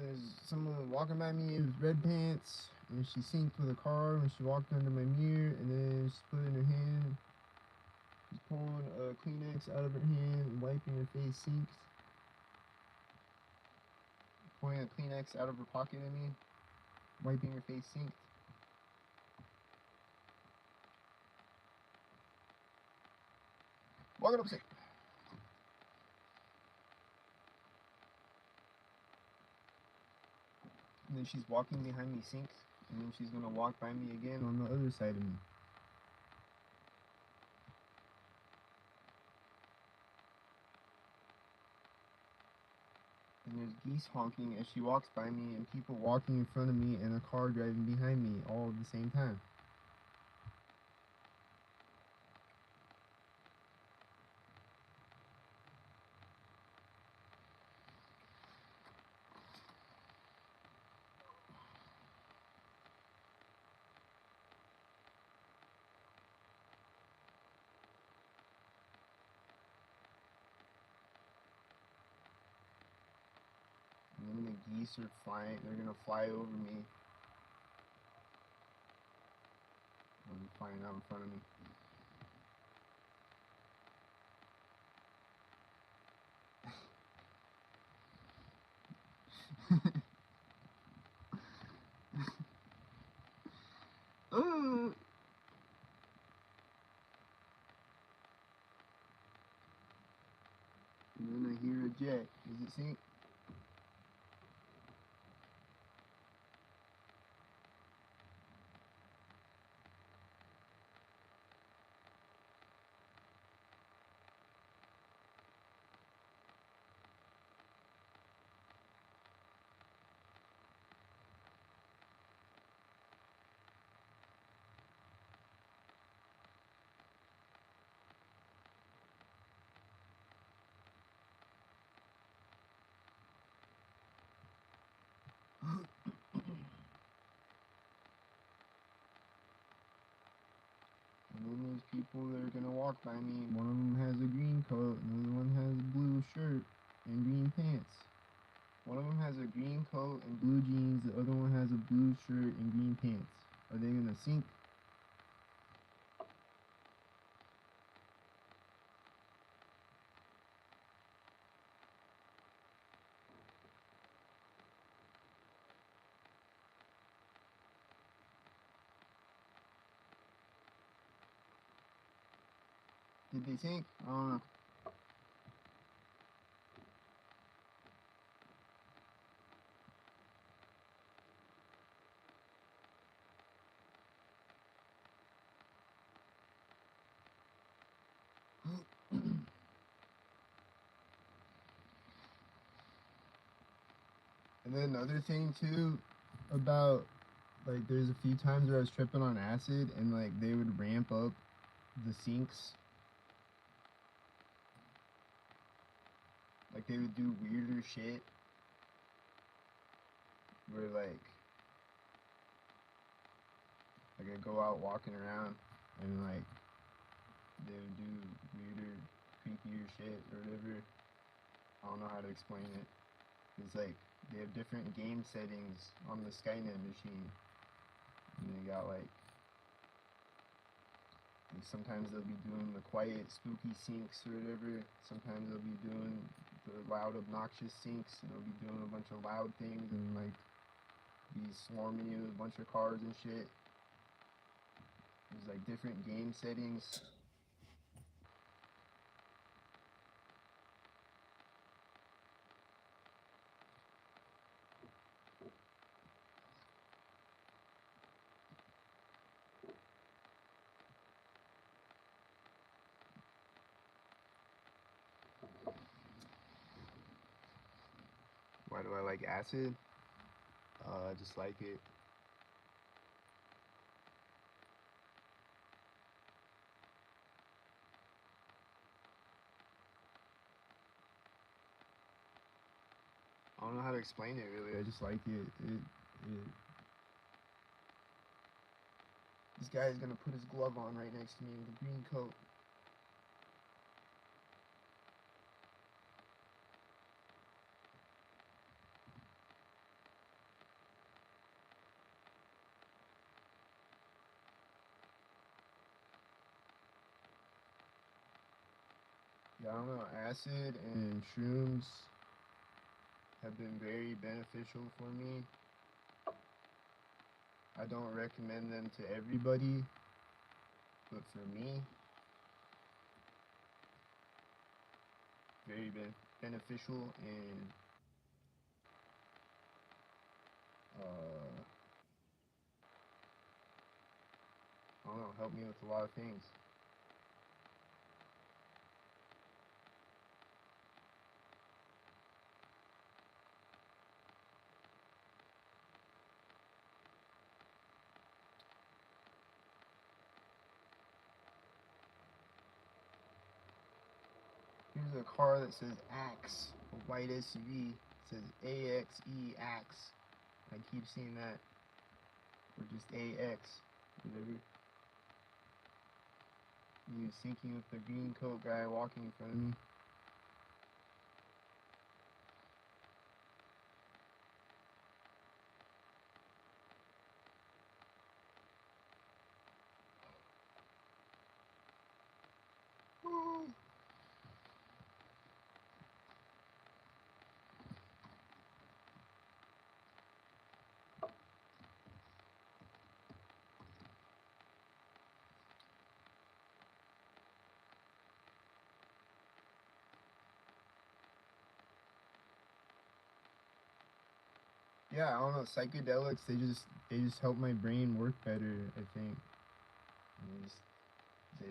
There's someone walking by me with red pants, and she synced with a car when she walked under my mirror, and then she put it in her hand. She's pulling a Kleenex out of her hand and wiping her face, synced. Pulling a Kleenex out of her pocket, I mean. Wiping her face, synced. Walking up, sync. And then she's walking behind me, synced. And then she's gonna walk by me again on the other side of me. And there's geese honking as she walks by me, and people walking in front of me, and a car driving behind me all at the same time. And then the geese are flying, they're gonna fly over me. And flying out in front of me. Oh! And then I hear a jet. Does it sink? And then there's people that are gonna walk by me. One of them has a green coat, another one has a blue shirt and green pants. One of them has a green coat and blue jeans, the other one has a blue shirt and green pants. Are they gonna sink? Did they sink? I don't know. And then another thing too about like there's a few times where I was tripping on acid and like they would ramp up the sinks. Like they would do weirder shit where like I go out walking around and like they would do weirder, creepier shit or whatever. I don't know how to explain it. It's like they have different game settings on the Skynet machine. And they got like sometimes they'll be doing the quiet, spooky sinks or whatever. Sometimes they'll be doing the loud, obnoxious sinks, and they'll be doing a bunch of loud things and like be swarming you with a bunch of cars and shit. There's like different game settings. Why do I like acid? I just like it. I don't know how to explain it really. I just like it. This guy is gonna put his glove on right next to me with a green coat. Yeah, I don't know. Acid and shrooms have been very beneficial for me. I don't recommend them to everybody, but for me, very beneficial and I don't know, helped me with a lot of things. Here's a car that says Axe, a white SUV. It says AXE Axe. I keep seeing that, or just AX, whatever. He was syncing with the green coat guy walking in front of me. Yeah, I don't know. Psychedelics, they just help my brain work better. I think. They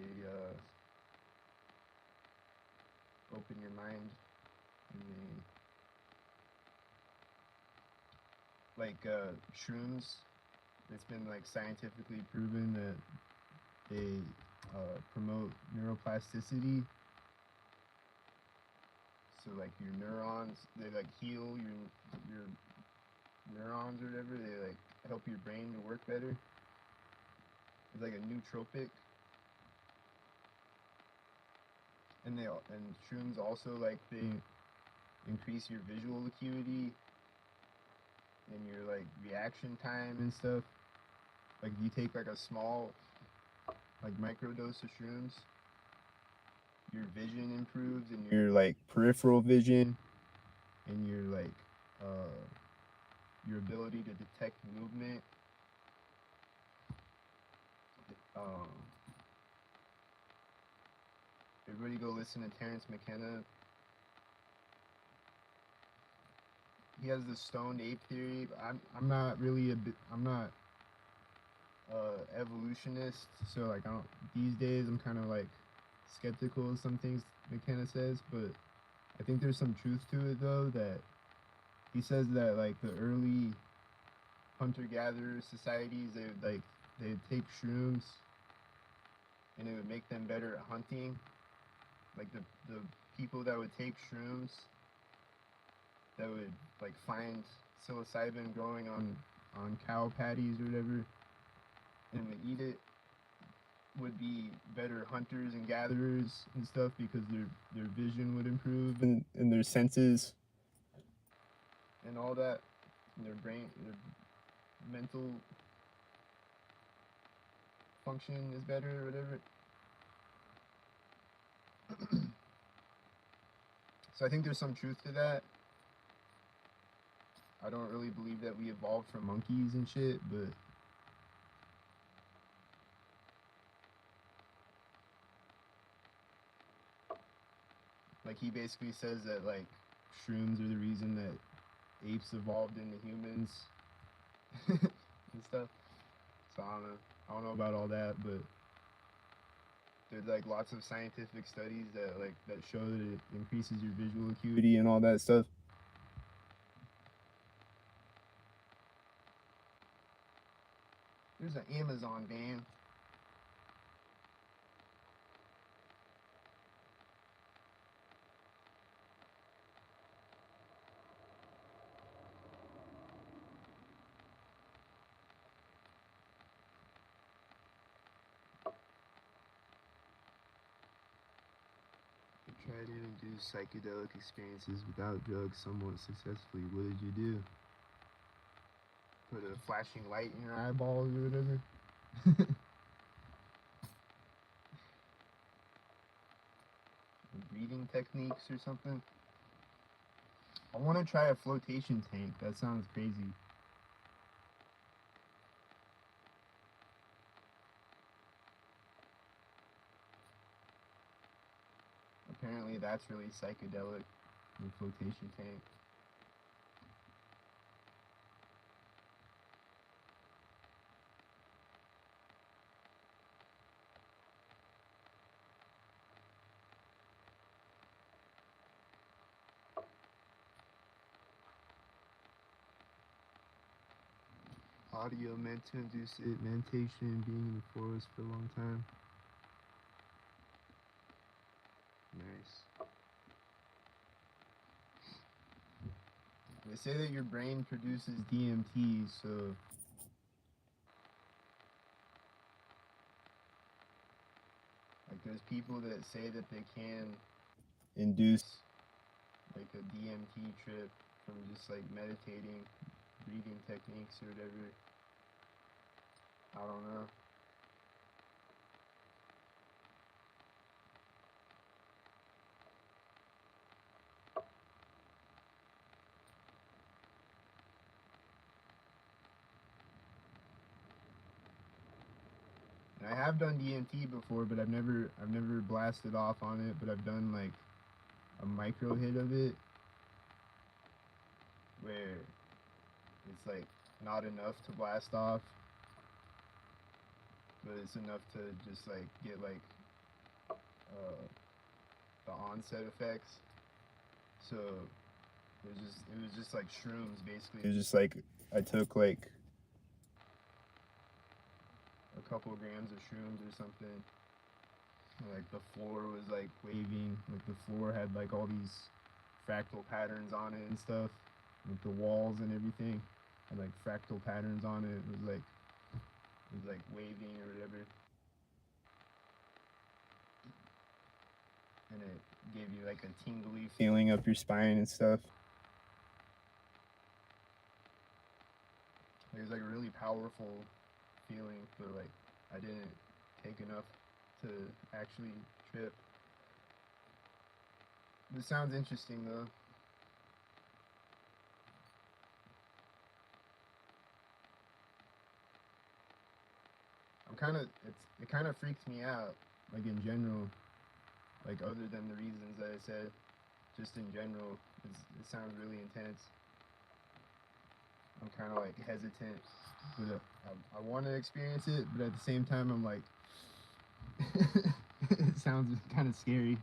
open your mind, and they like shrooms. It's been like scientifically proven that they promote neuroplasticity. So like your neurons, they like heal your neurons or whatever. They like help your brain to work better. It's like a nootropic, and shrooms also like they increase your visual acuity and your like reaction time and stuff. Like if you take like a small like microdose of shrooms, your vision improves and your like peripheral vision and your ability to detect movement. Um, Everybody go listen to Terrence McKenna. He has the stoned ape theory. I'm not really I'm not evolutionist, so like I don't these days I'm kind of like skeptical of some things McKenna says, but I think there's some truth to it though. That he says that like the early hunter-gatherer societies, they'd take shrooms and it would make them better at hunting. Like the people that would take shrooms that would like find psilocybin growing on cow patties or whatever and would eat it would be better hunters and gatherers and stuff because their vision would improve and their senses and all that, and their brain, their mental function is better or whatever. So I think there's some truth to that. I don't really believe that we evolved from monkeys and shit, but Like he basically says that like shrooms are the reason that apes evolved into humans and stuff. So I don't know about all that, but there's like lots of scientific studies that show that it increases your visual acuity and all that stuff. There's an Amazon van. I tried to induce psychedelic experiences without drugs somewhat successfully. What did you do? Put a flashing light in your eyeballs or whatever? Breathing techniques or something? I want to try a flotation tank. That sounds crazy. Apparently that's really psychedelic, the flotation tank. Audio meant to induce it, meditation, being in the forest for a long time. Nice. They say that your brain produces DMT, so like there's people that say that they can induce like a DMT trip from just like meditating, breathing techniques or whatever. I don't know. And I have done DMT before, but I've never blasted off on it, but I've done like a micro hit of it where it's like not enough to blast off, but it's enough to just like get like the onset effects. So it was just like shrooms basically. It was just like I took like a couple of grams of shrooms or something. And, like the floor was like waving, like the floor had like all these fractal patterns on it and stuff, like the walls and everything had like fractal patterns on it. It was like waving or whatever, and it gave you like a tingly feeling up your spine and stuff. It was like a really powerful feeling, but like I didn't take enough to actually trip. This sounds interesting though. It kind of freaks me out, like in general, like other than the reasons that I said, just in general, it sounds really intense. I'm kind of like hesitant, but I want to experience it, but at the same time, I'm like, it sounds kind of scary.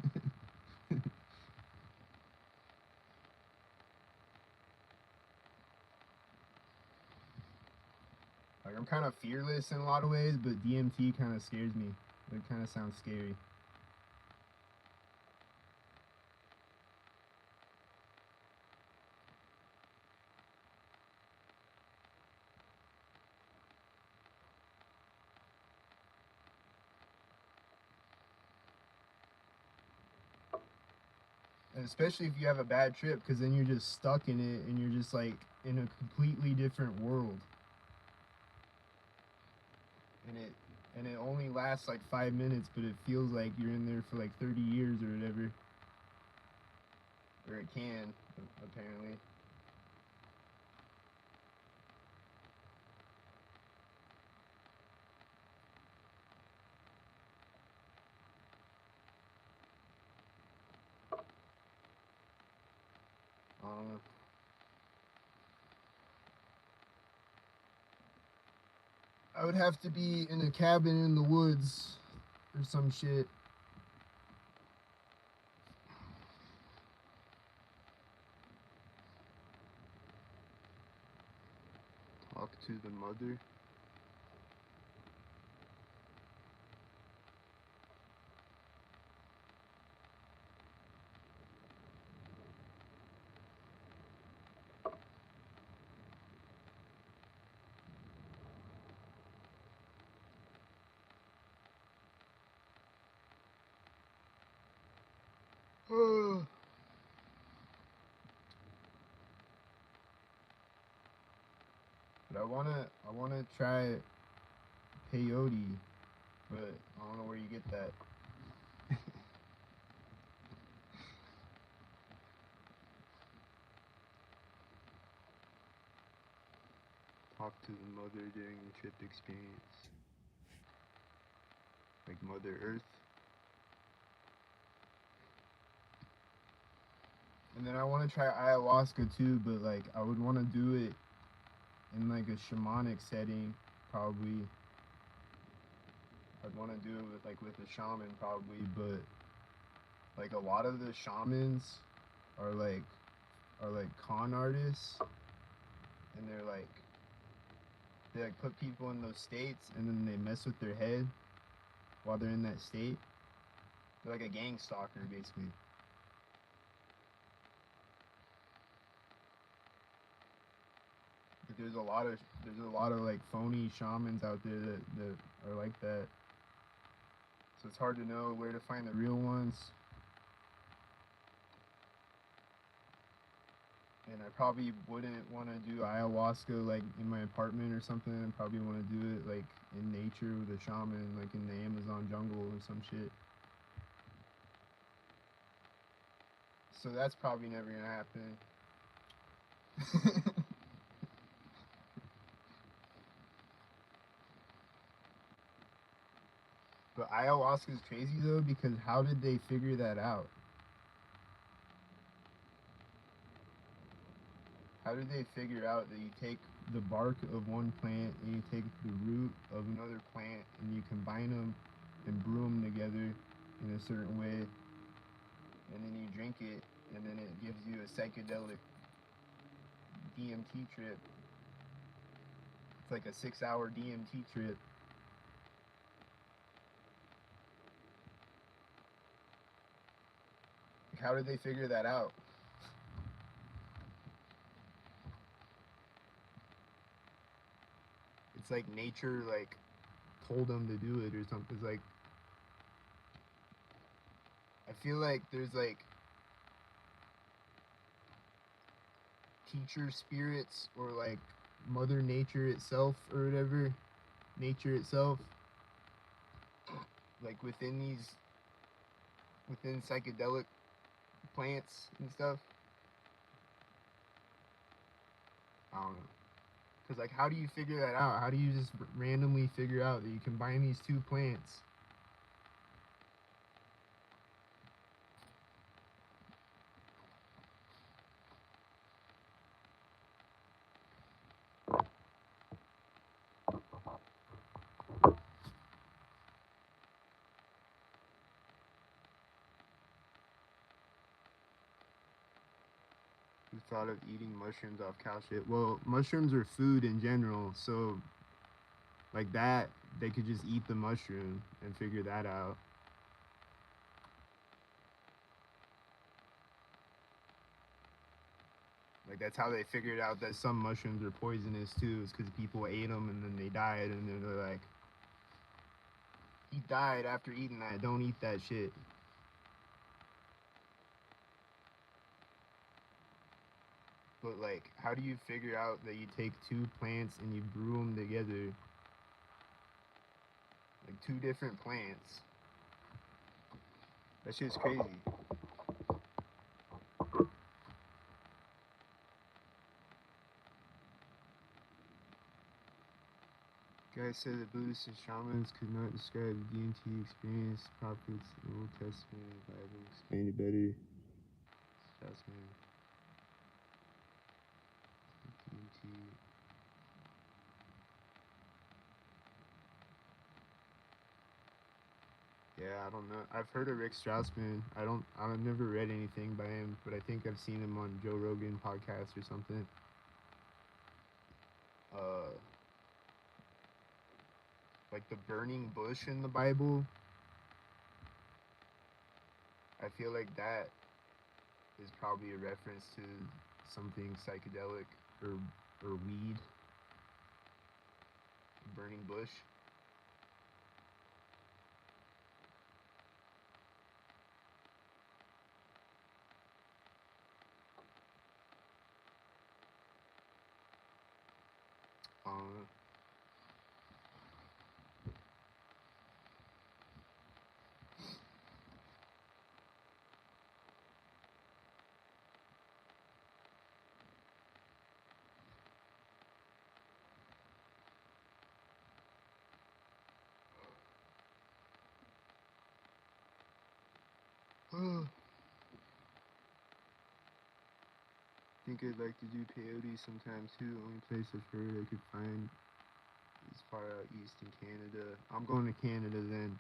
Like I'm kind of fearless in a lot of ways, but DMT kind of scares me. It kind of sounds scary. And especially if you have a bad trip, because then you're just stuck in it and you're just like in a completely different world. And it only lasts like 5 minutes, but it feels like you're in there for like 30 years or whatever. Or it can, apparently. I would have to be in a cabin in the woods or some shit. Talk to the mother. But I wanna try peyote, but I don't know where you get that. Talk to the mother during the trip experience. Like Mother Earth. And then I want to try ayahuasca too, but like I would want to do it in like a shamanic setting, probably. I'd want to do it with a shaman probably, but like a lot of the shamans are like con artists, and they like put people in those states and then they mess with their head while they're in that state. They're like a gang stalker basically. But there's a lot of like phony shamans out there that are like that. So it's hard to know where to find the real ones. And I probably wouldn't want to do ayahuasca like in my apartment or something. I probably want to do it like in nature with a shaman, like in the Amazon jungle or some shit. So that's probably never gonna happen. But ayahuasca is crazy though, because how did they figure that out? How did they figure out that you take the bark of one plant and you take the root of another plant and you combine them and brew them together in a certain way, and then you drink it, and then it gives you a psychedelic DMT trip? It's like a 6-hour DMT trip. Like, how did they figure that out? It's like nature like told them to do it or something. It's like I feel like there's like teacher spirits or like mother nature itself or whatever, nature itself, like within psychedelic plants and stuff. I don't know. Because like how do you figure that out? How do you just randomly figure out that you combine these two plants? Who thought of eating mushrooms off cow shit? Well, mushrooms are food in general, so like that, they could just eat the mushroom and figure that out. Like that's how they figured out that some mushrooms are poisonous too, is because people ate them and then they died, and then they're like, he died after eating that. Don't eat that shit. But like, how do you figure out that you take two plants and you brew them together? Like two different plants. That shit's crazy. Guy said that Buddhists and shamans could not describe the DMT experience. Prophets in the Old Testament, the Bible explained it better. Fascinating. DMT. Yeah, I don't know. I've heard of Rick Strassman. I've never read anything by him, but I think I've seen him on Joe Rogan podcast or something. Uh, like the burning bush in the Bible. I feel like that is probably a reference to something psychedelic or weed. Burning bush. Uh, I think I'd like to do peyote sometime too. Only place I've heard I could find is far out east in Canada. I'm going to Canada then.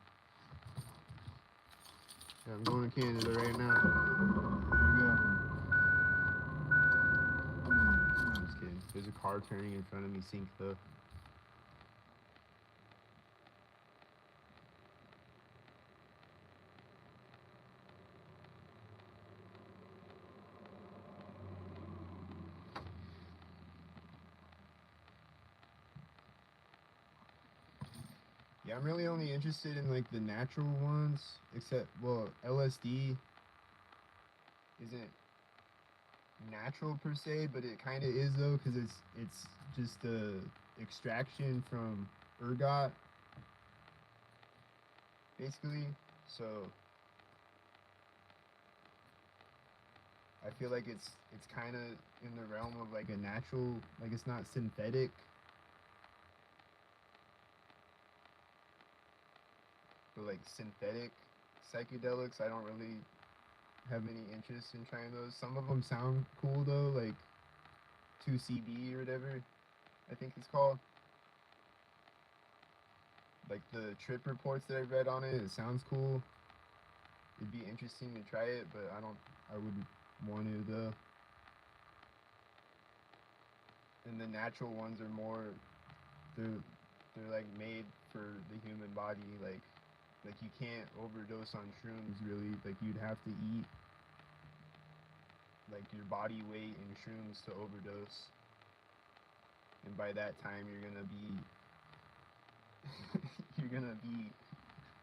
Yeah, I'm going to Canada right now. Here we go. I'm just kidding. There's a car turning in front of me. Sync though. Yeah, I'm really only interested in like the natural ones, except well, LSD isn't natural per se, but it kind of is though, because it's just a extraction from ergot, basically. So I feel like it's kind of in the realm of like a natural, like it's not synthetic. But like synthetic psychedelics, I don't really have any interest in trying those. Some of them sound cool though, like 2CB or whatever I think it's called. Like the trip reports that I read on it, it sounds cool. It'd be interesting to try it, but I wouldn't want to though. And the natural ones are more, they're they're like made for the human body. Like you can't overdose on shrooms really. Like you'd have to eat like your body weight in shrooms to overdose. And by that time you're gonna be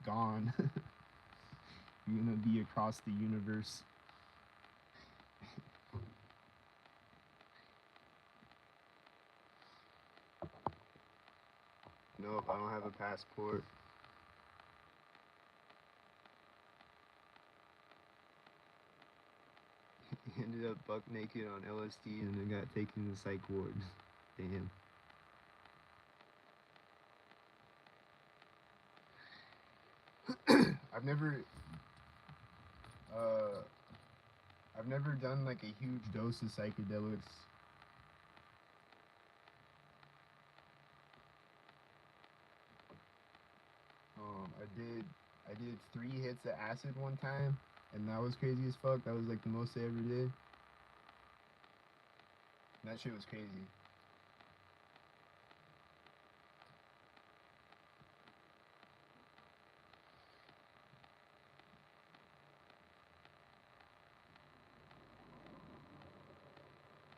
gone. You're gonna be across the universe. Nope, I don't have a passport. Ended up buck naked on LSD and then got taken to the psych ward. Damn. I've never uh I've never done like a huge dose of psychedelics. I did 3 hits of acid one time, and that was crazy as fuck. That was like the most I ever did. And that shit was crazy.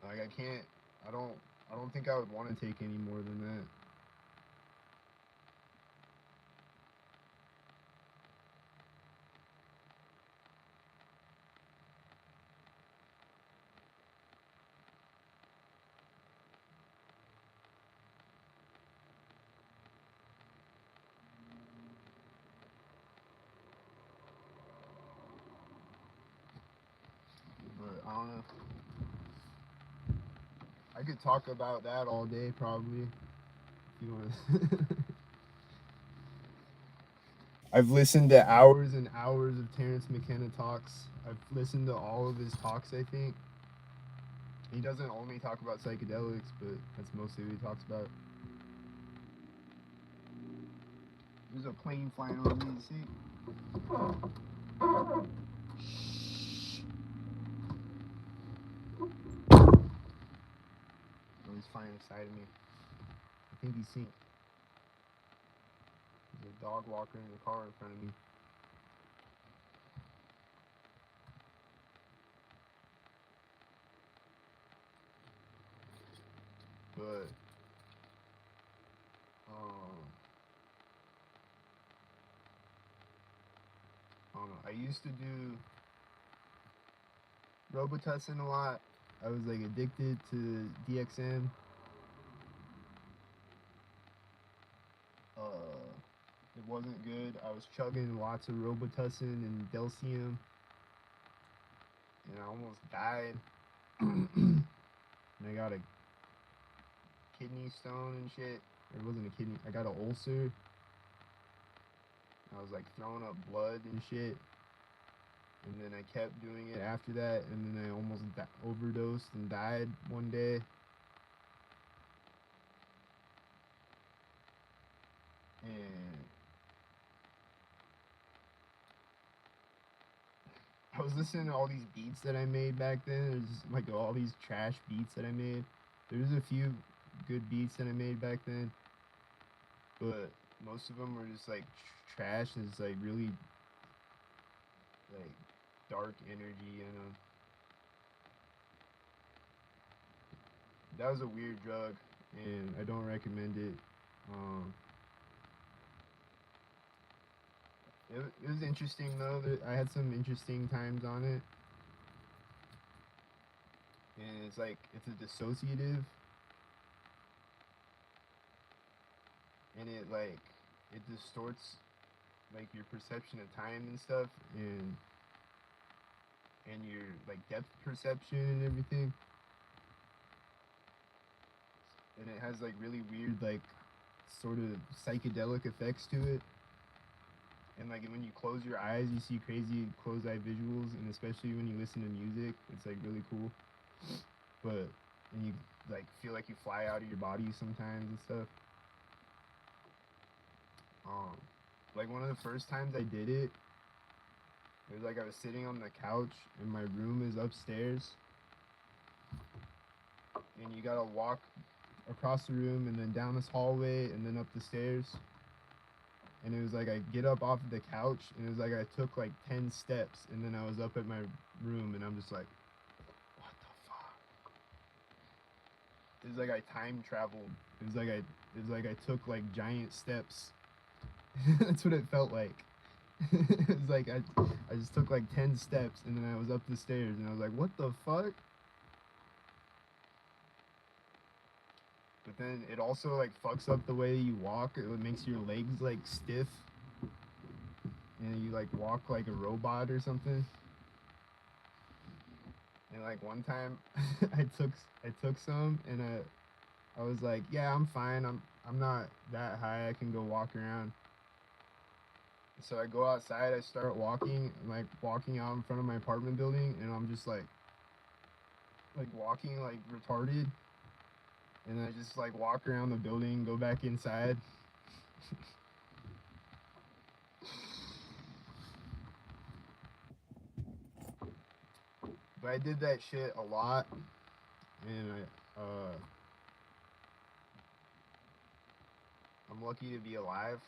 Like I can't. I don't. I don't think I would want to take any more than that. But I don't know. I could talk about that all day probably. If you want. I've listened to hours and hours of Terrence McKenna talks. I've listened to all of his talks. I think he doesn't only talk about psychedelics, but that's mostly what he talks about. There's a plane flying over me. You see? Oh, he's flying inside of me. I think he's seen. There's a dog walker in the car in front of me. But I don't know. I used to do Robitussin a lot. I was like addicted to DXM. It wasn't good. I was chugging lots of Robitussin and Delcium, and I almost died. And I got a kidney stone and shit. Or it wasn't a kidney. I got an ulcer. I was like throwing up blood and shit. And then I kept doing it after that, and then I almost overdosed and died one day. And I was listening to all these beats that I made back then. There's like all these trash beats that I made. There's a few good beats that I made back then, but most of them were just like trash. And it's like really like dark energy, you know. That was a weird drug, and I don't recommend it. It was interesting though. I had some interesting times on it, and it's like it's a dissociative, and it distorts like your perception of time and stuff, and your like depth perception and everything. And it has like really weird like sort of psychedelic effects to it. And like when you close your eyes, you see crazy closed eye visuals, and especially when you listen to music, it's like really cool. But and you like feel like you fly out of your body sometimes and stuff. Like one of the first times I did it, it was like I was sitting on the couch, and my room is upstairs, and you gotta walk across the room and then down this hallway and then up the stairs. And it was like I get up off of the couch, and it was like I took like 10 steps, and then I was up at my room, and I'm just like, what the fuck? It was like I time traveled. It was like I took like giant steps. That's what it felt like. It was like I just took like 10 steps, and then I was up the stairs, and I was like, what the fuck? But then it also like fucks up the way you walk. It makes your legs like stiff, and you like walk like a robot or something. And like one time, I took some, and I was like, yeah, I'm fine. I'm not that high. I can go walk around. So I go outside. I start walking, like walking out in front of my apartment building, and I'm just like walking like retarded. And I just like walk around the building, go back inside. But I did that shit a lot, and I'm lucky to be alive.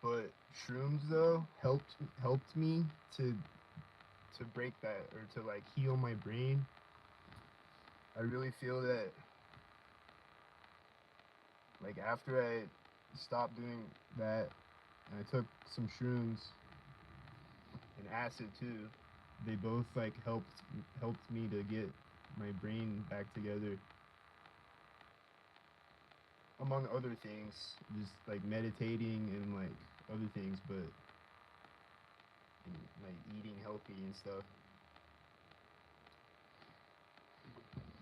But shrooms though helped me to break that, or to like heal my brain. I really feel that like after I stopped doing that, and I took some shrooms and acid too, they both like helped me to get my brain back together. Among other things, just like meditating and like other things, but and, like eating healthy and stuff.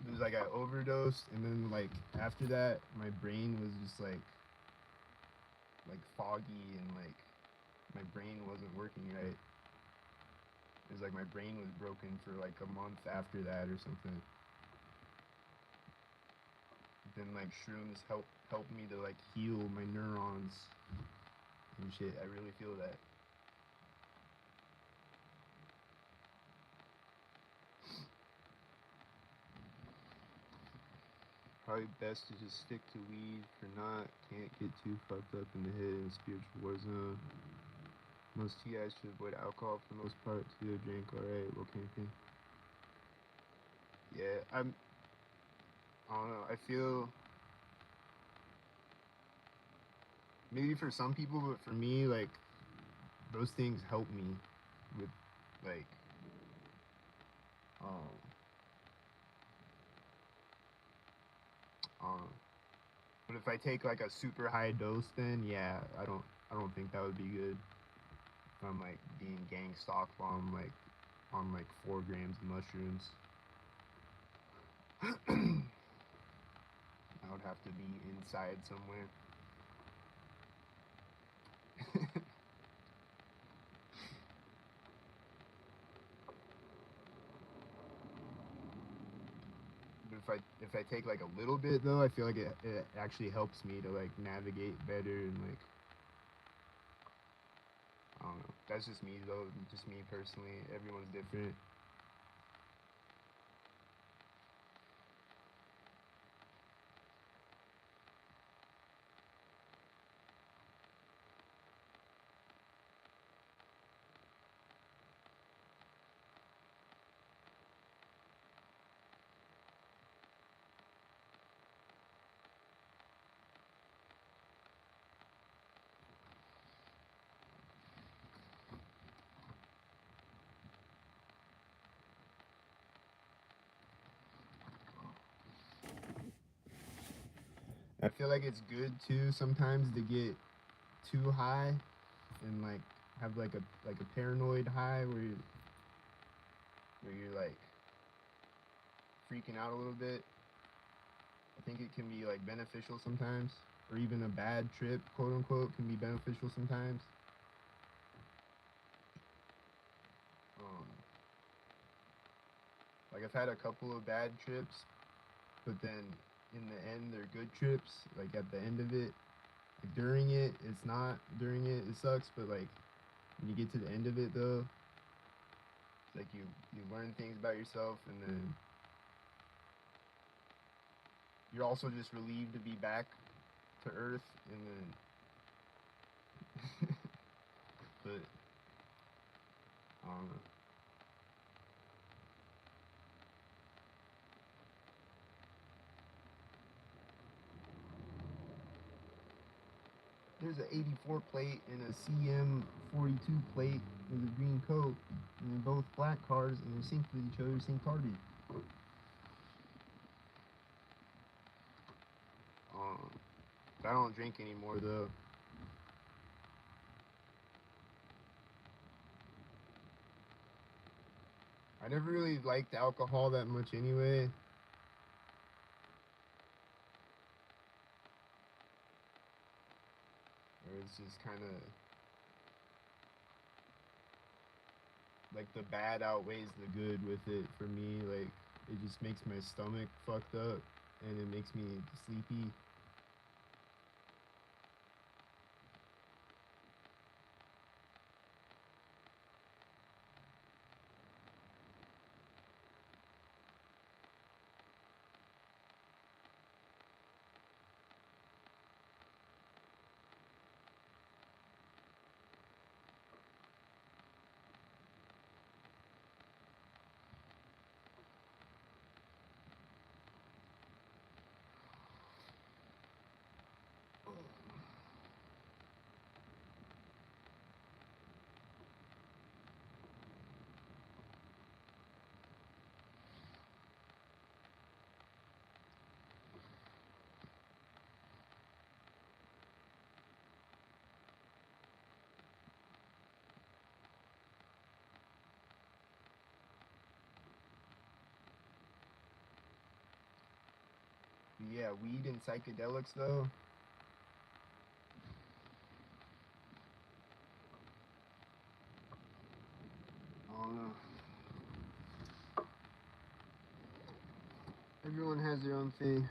It was like I overdosed, and then like after that, my brain was just like foggy, and like my brain wasn't working right. It was like my brain was broken for like a month after that or something. Then like shrooms help me to like heal my neurons and shit. I really feel that. Probably best to just stick to weed for not. Can't get too fucked up in the head in a spiritual war zone. Most TIs should avoid alcohol for the most part. To drink, alright, well camping. Yeah, I don't know. I feel maybe for some people, but for me, like those things help me with like um um. But if I take like a super high dose, then yeah, I don't think that would be good. If I'm like being gang stalked while I'm like on like 4 grams of mushrooms. I would have to be inside somewhere. But if I take like a little bit though, I feel like it actually helps me to like navigate better and like I don't know. That's just me though, just me personally. Everyone's different. I feel like it's good too sometimes to get too high and like have like a paranoid high where you're like freaking out a little bit. I think it can be like beneficial sometimes, or even a bad trip, quote unquote, can be beneficial sometimes. Um, like I've had a couple of bad trips, but then in the end they're good trips. Like at the end of it, like during it, it's not. During it sucks, but like when you get to the end of it though, it's like you learn things about yourself, and then you're also just relieved to be back to Earth, and then. But I don't know. There's an 84 plate and a CM 42 plate with a green coat, and they're both black cars, and they're synced with each other, synced hardy. Um, I don't drink anymore though. I never really liked alcohol that much anyway. Or it's just kind of like the bad outweighs the good with it for me. Like it just makes my stomach fucked up, and it makes me sleepy. Yeah, weed and psychedelics though. I don't know. Everyone has their own thing.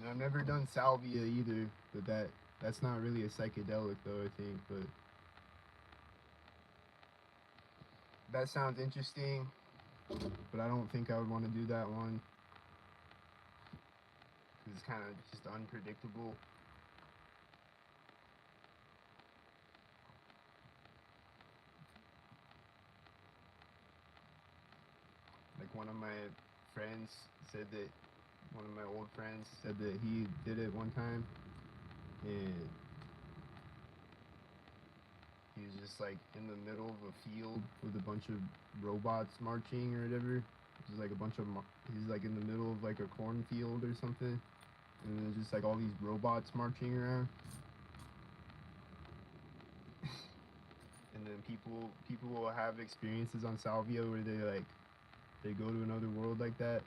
And I've never done salvia either, but that's not really a psychedelic though, I think. But that sounds interesting. But I don't think I would want to do that one because it's kind of just unpredictable. Like one of my friends said that one of my old friends said that he did it one time, and he was just like in the middle of a field with a bunch of robots marching or whatever. Just like a bunch of he's like in the middle of like a cornfield or something, and there's just like all these robots marching around. And then people will have experiences on salvia where they go to another world like that,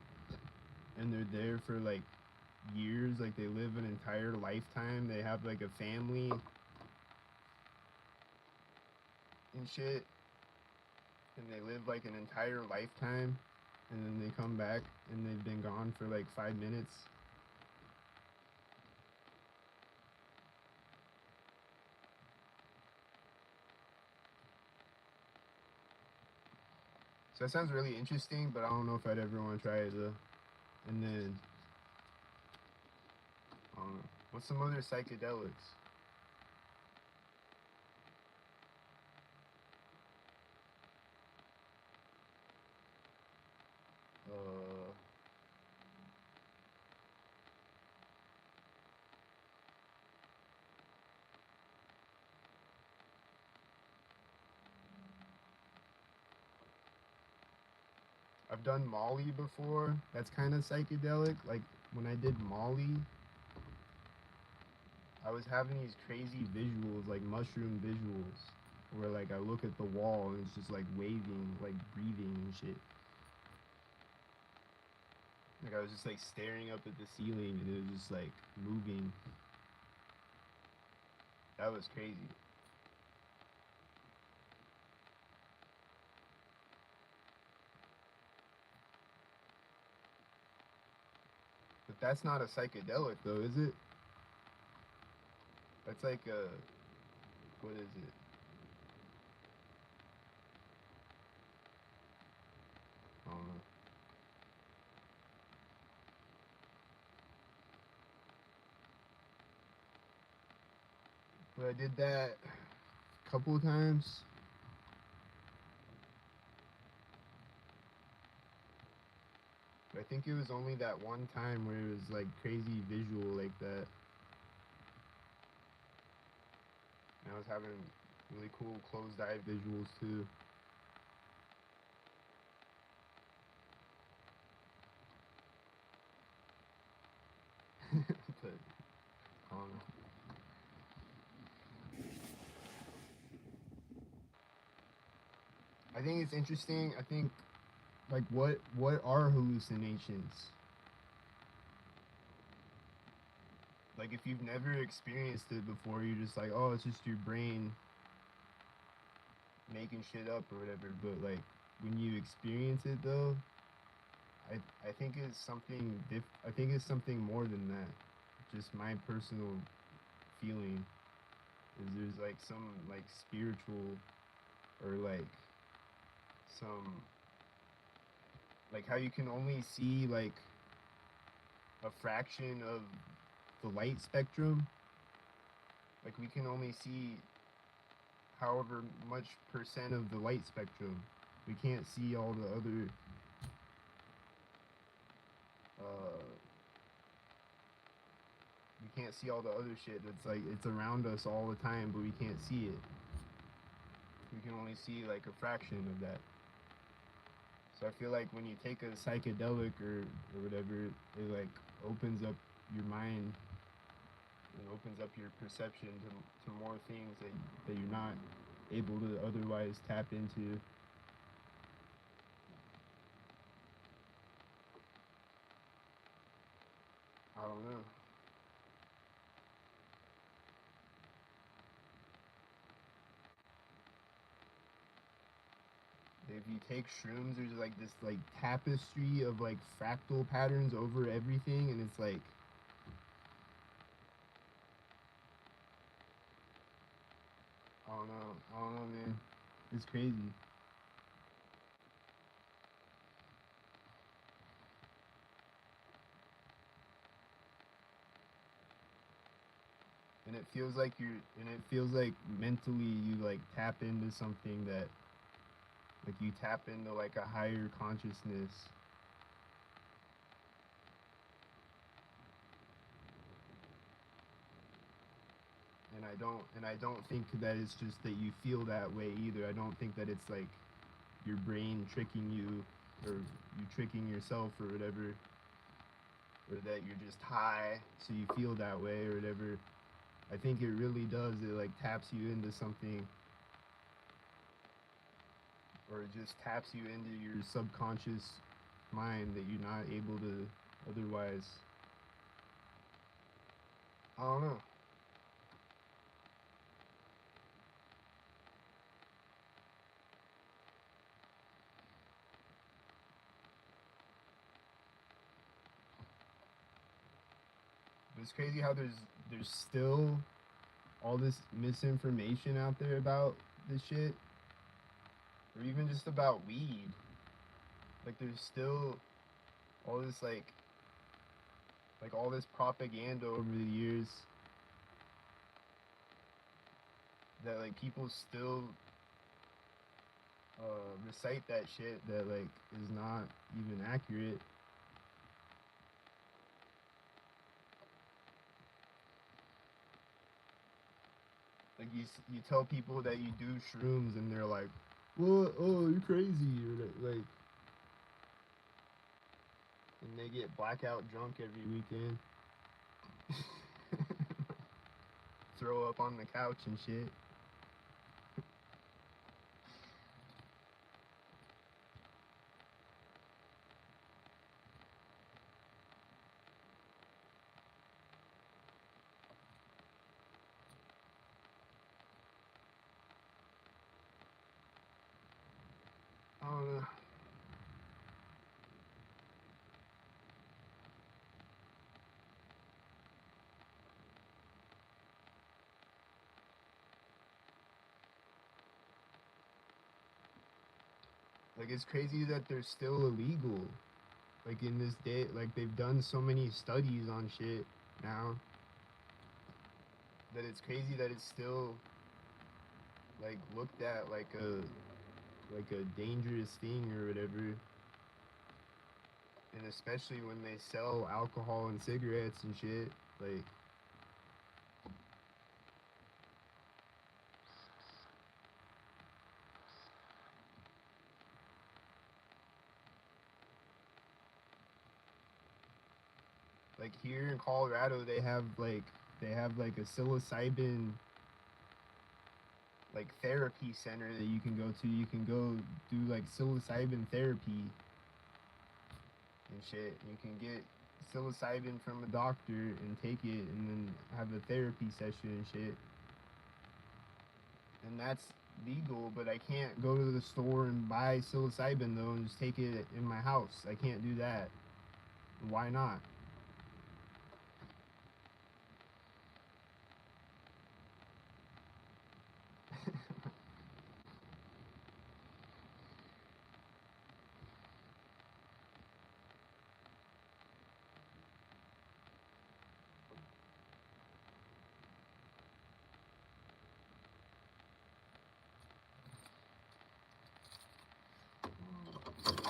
and they're there for like years, like they live an entire lifetime. They have like a family and shit, and they live like an entire lifetime, and then they come back and they've been gone for like 5 minutes. So that sounds really interesting, but I don't know if I'd ever want to try it though. And then I don't know. What's some other psychedelics? Uh, I've done Molly before. That's kind of psychedelic. Like when I did Molly, I was having these crazy visuals, like mushroom visuals, where like I look at the wall and it's just like waving, like breathing and shit. Like I was just like staring up at the ceiling and it was just like moving. That was crazy. But that's not a psychedelic though, is it? That's like a, what is it? I don't know. But I did that a couple of times. But I think it was only that one time where it was like crazy visual like that. And I was having really cool closed eye visuals too. But I don't know. I think it's interesting. I think like what are hallucinations? Like if you've never experienced it before, you're just like, oh, it's just your brain making shit up or whatever. But like when you experience it though, I think it's something I think it's something more than that. Just my personal feeling is there's like some like spiritual or like some like how you can only see like a fraction of the light spectrum. Like we can only see however much percent of the light spectrum. We can't see all the other uh we can't see all the other shit that's like it's around us all the time, but we can't see it. We can only see like a fraction of that. So So I feel like when you take a psychedelic or whatever, it like opens up your mind and opens up your perception to more things that you're not able to otherwise tap into. I don't know. If you take shrooms, there's like this like tapestry of like fractal patterns over everything, and it's like I don't know, man. It's crazy. And it feels like mentally you like tap into something that like you tap into like a higher consciousness. And I don't think that it's just that you feel that way either. I don't think that it's like your brain tricking you or you tricking yourself or whatever, or that you're just high so you feel that way or whatever. I think it really does. It like taps you into something, or it just taps you into your subconscious mind that you're not able to otherwise. I don't know. It's crazy how there's still all this misinformation out there about this shit, or even just about weed. Like there's still all this like all this propaganda over the years that like people still recite that shit that like is not even accurate. Like you tell people that you do shrooms and they're like, "What? Oh, you're crazy!" Or like, and they get blackout drunk every weekend, throw up on the couch and shit. I don't know. Like it's crazy that they're still illegal. Like in this day, like they've done so many studies on shit now that it's crazy that it's still like looked at like a dangerous thing or whatever. And especially when they sell alcohol and cigarettes and shit, like here in Colorado they have like a psilocybin like therapy center that you can go to. You can go do like psilocybin therapy and shit. You can get psilocybin from a doctor and take it and then have a therapy session and shit. And that's legal, but I can't go to the store and buy psilocybin though and just take it in my house. I can't do that. Why not?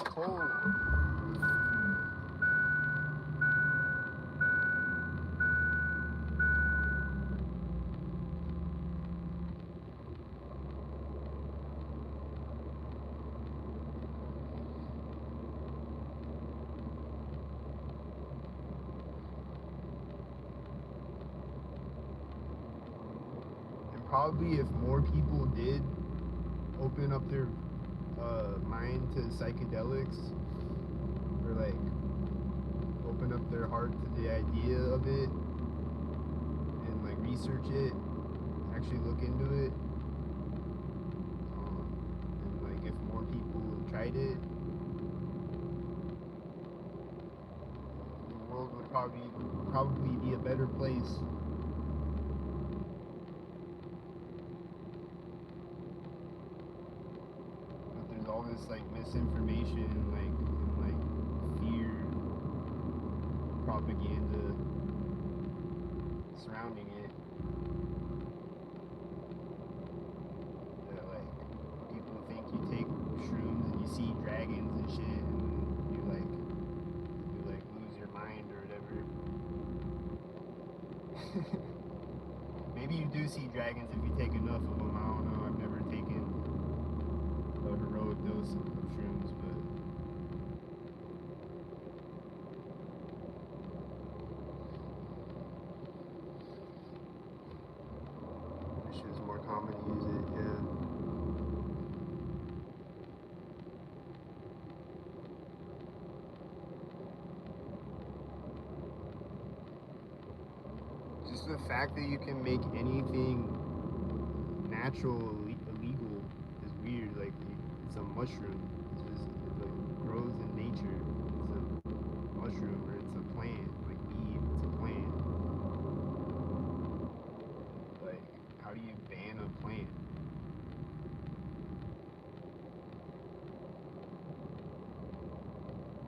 Cold. probably if more people did open up their mind to psychedelics, or like open up their heart to the idea of it and like research it, actually look into it, and like if more people tried it, the world would probably be a better place. But there's all this like misinformation and like fear propaganda surrounding it. That like people think you take shrooms and you see dragons and shit, and you like lose your mind or whatever. Maybe you do see dragons if you take enough of them. I don't know. I've never taken a heroic dose of shrooms, but this shit's more common to use it, yeah. Just the fact that you can make anything natural illegal is weird. Like it's a mushroom. It like grows in nature. It's a mushroom or it's a plant. Like weed, it's a plant. Like how do you ban a plant?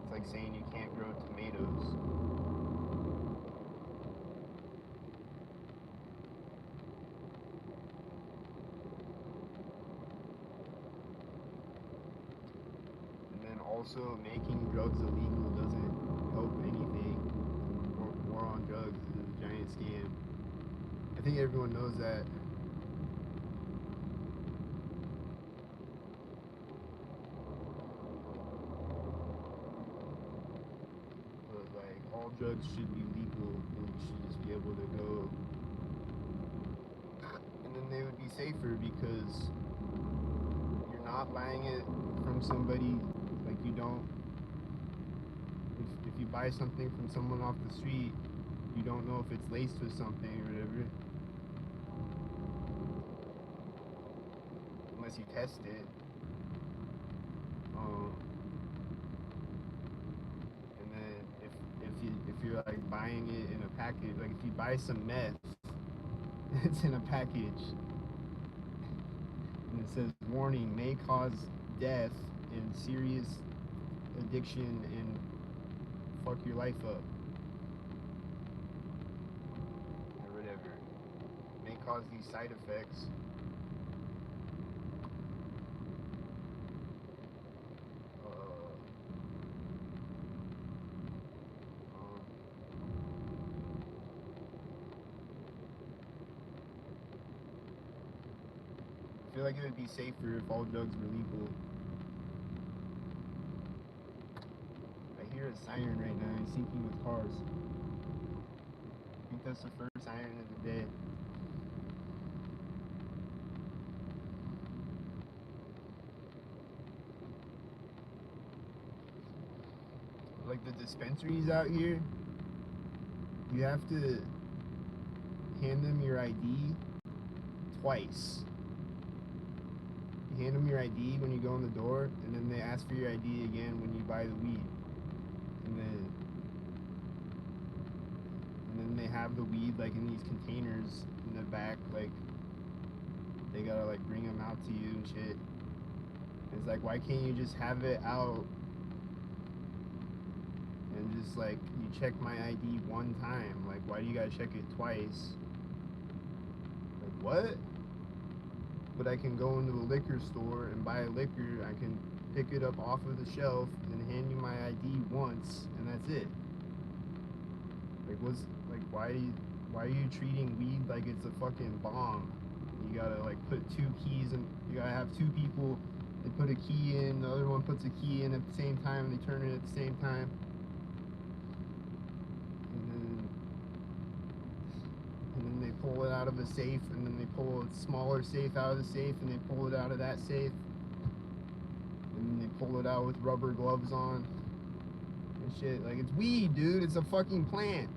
It's like saying you can't grow tomatoes. Also, making drugs illegal doesn't help anything. War on drugs is a giant scam. I think everyone knows that. But like, all drugs should be legal, and you should just be able to go. And then they would be safer because you're not buying it from somebody. Like you don't, if you buy something from someone off the street, you don't know if it's laced with something or whatever, unless you test it. And then if you're like buying it in a package, like if you buy some meth, it's in a package, and it says warning may cause death and serious addiction and fuck your life up or whatever, may cause these side effects. I feel like it would be safer if all drugs were legal. I hear a siren right now. It's syncing with cars. I think that's the first siren of the day. Like the dispensaries out here, you have to hand them your ID twice. You hand them your ID when you go in the door, and then they ask for your ID again when you buy the weed. And then they have the weed like in these containers in the back, like they gotta like bring them out to you and shit. It's like, why can't you just have it out and just like, you check my ID one time? Like, why do you gotta check it twice? Like, what? But I can go into a liquor store and buy a liquor, I can pick it up off of the shelf and hand you my ID once, and that's it. Like, why are you treating weed like it's a fucking bomb? You gotta like put two keys and you gotta have two people, they put a key in, the other one puts a key in at the same time, and they turn it at the same time. And then they pull it out of a safe, and then they pull a smaller safe out of the safe, and they pull it out of that safe, and then they pull it out with rubber gloves on and shit. Like, it's weed, dude. It's a fucking plant.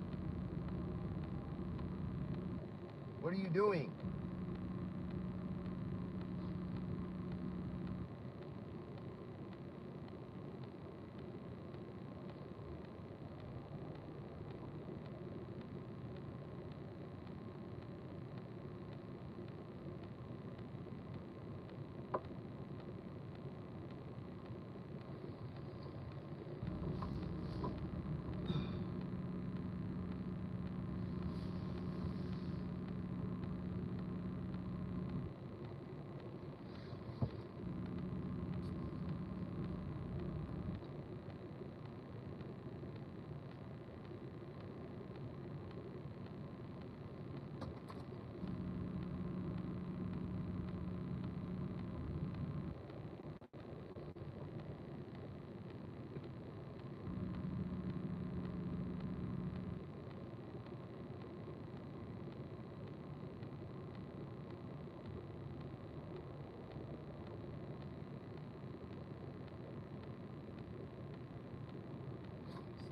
What are you doing?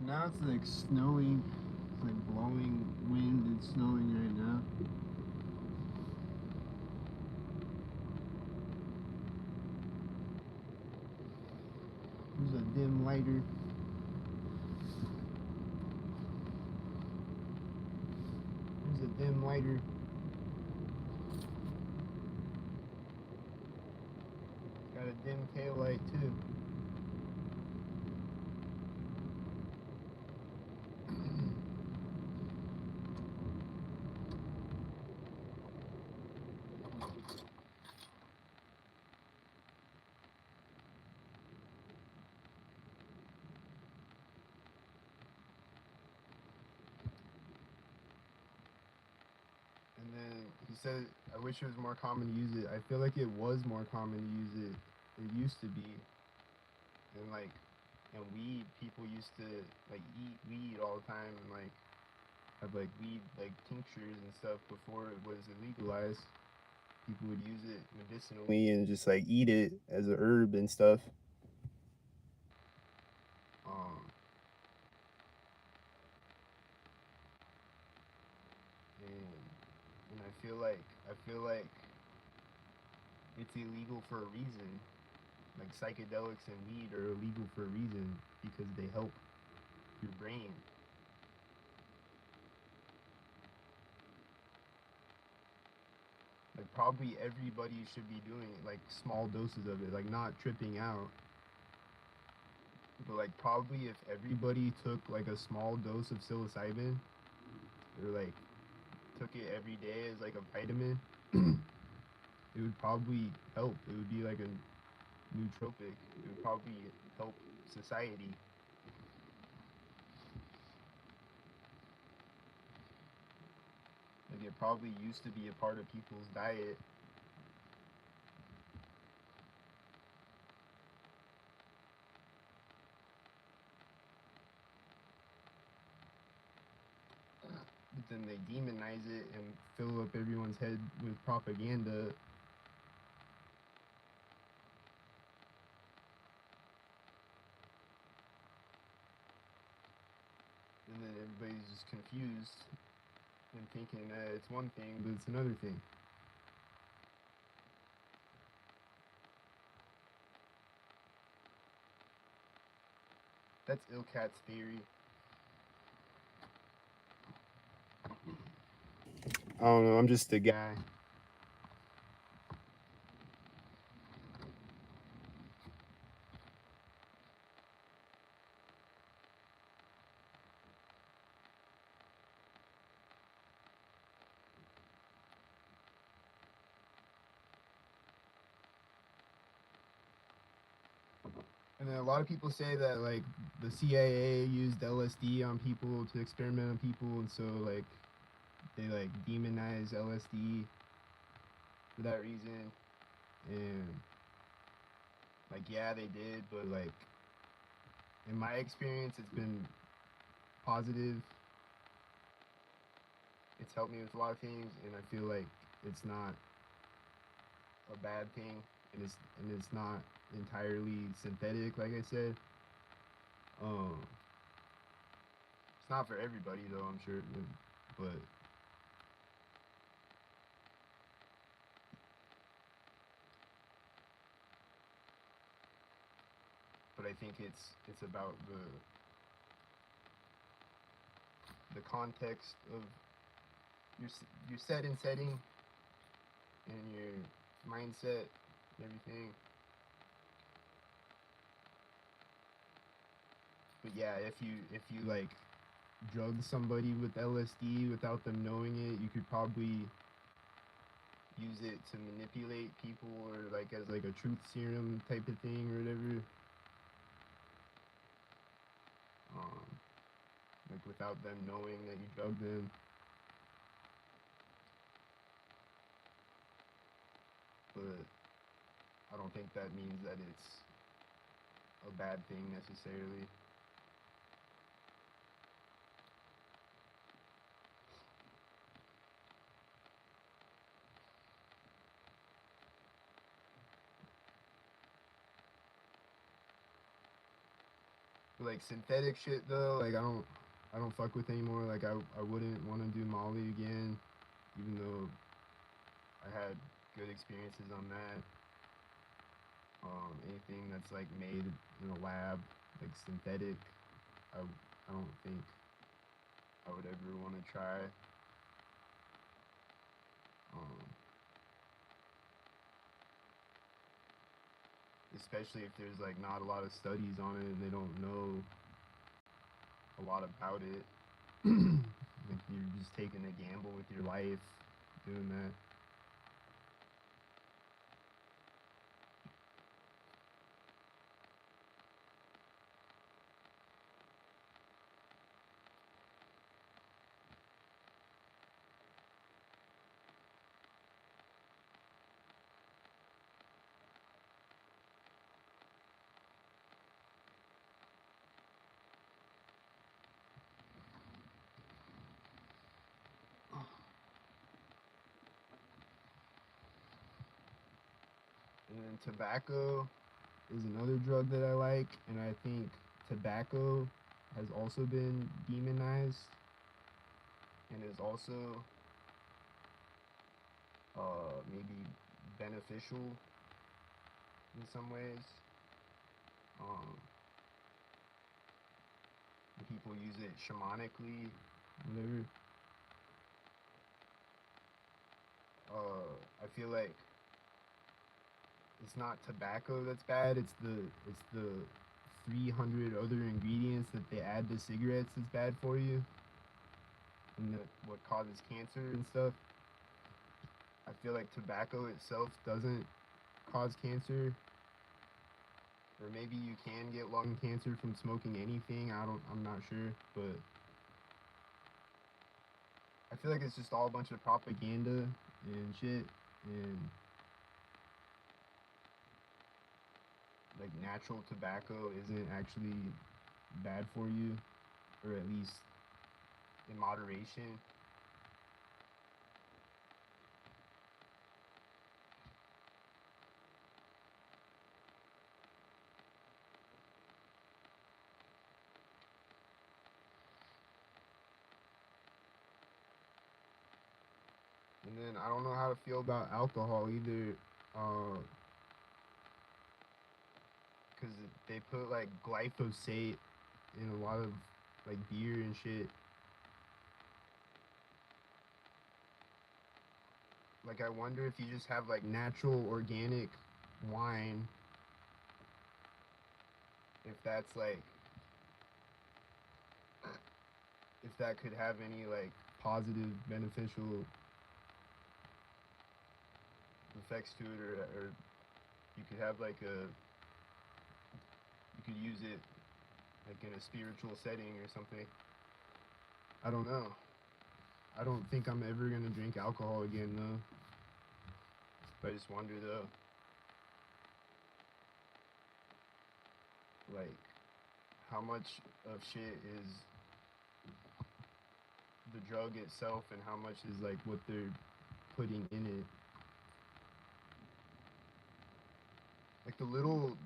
Now it's like snowing, it's like blowing wind and snowing right now. There's a dim lighter. There's a dim lighter. Got a dim tail light too. And then he said, I wish it was more common to use it. I feel like it was more common to use it. It used to be. And like, and weed, people used to like eat weed all the time and like have like weed like tinctures and stuff before it was illegalized. People would use it medicinally and just like eat it as a herb and stuff. Um, and I feel like it's illegal for a reason. Like psychedelics and weed are illegal for a reason because they help your brain. Like probably everybody should be doing it, like small doses of it, like not tripping out. But like probably if everybody took like a small dose of psilocybin or like took it every day as like a vitamin, it would probably help. It would be like a nootropic. It would probably help society. Like it probably used to be a part of people's diet. But then they demonize it and fill up everyone's head with propaganda. And then everybody's just confused and thinking that it's one thing, but it's another thing. That's Ilkat's theory. I don't know. I'm just a guy. And then a lot of people say that like the CIA used LSD on people to experiment on people, and so like they like demonize LSD for that reason. And like yeah, they did, but like in my experience, it's been positive. it's helped me with a lot of things, and I feel like it's not a bad thing, and it's not entirely synthetic, like I said. Um, it's not for everybody though, I'm sure, but I think it's about the context of your set and setting and your mindset and everything. But yeah, if you like drug somebody with LSD without them knowing it, you could probably use it to manipulate people, or like as like a truth serum type of thing or whatever. Um, like without them knowing that you drugged them. But I don't think that means that it's a bad thing necessarily. But like synthetic shit though, like I don't fuck with anymore. Like I wouldn't want to do Molly again, even though I had good experiences on that. Anything that's like made in a lab, like synthetic, I don't think I would ever want to try. Um, Especially if there's like not a lot of studies on it and they don't know a lot about it. Like you're just taking a gamble with your life doing that. And then tobacco is another drug that I like, and I think tobacco has also been demonized and is also maybe beneficial in some ways. Um, People use it shamanically, whatever. I feel like it's not tobacco that's bad. It's the 300 other ingredients that they add to cigarettes that's bad for you, and what causes cancer and stuff. I feel like tobacco itself doesn't cause cancer, or maybe you can get lung cancer from smoking anything. I'm not sure, but I feel like it's just all a bunch of propaganda and shit, and like natural tobacco isn't actually bad for you, or at least in moderation. And then I don't know how to feel about alcohol either, because they put like glyphosate in a lot of like beer and shit. Like I wonder if you just have like natural organic wine, if that's like if that could have any like positive beneficial effects to it, or you could have like you could use it like in a spiritual setting or something. I don't know. I don't think I'm ever gonna drink alcohol again though. But I just wonder though, like how much of shit is the drug itself and how much is like what they're putting in it. Like the little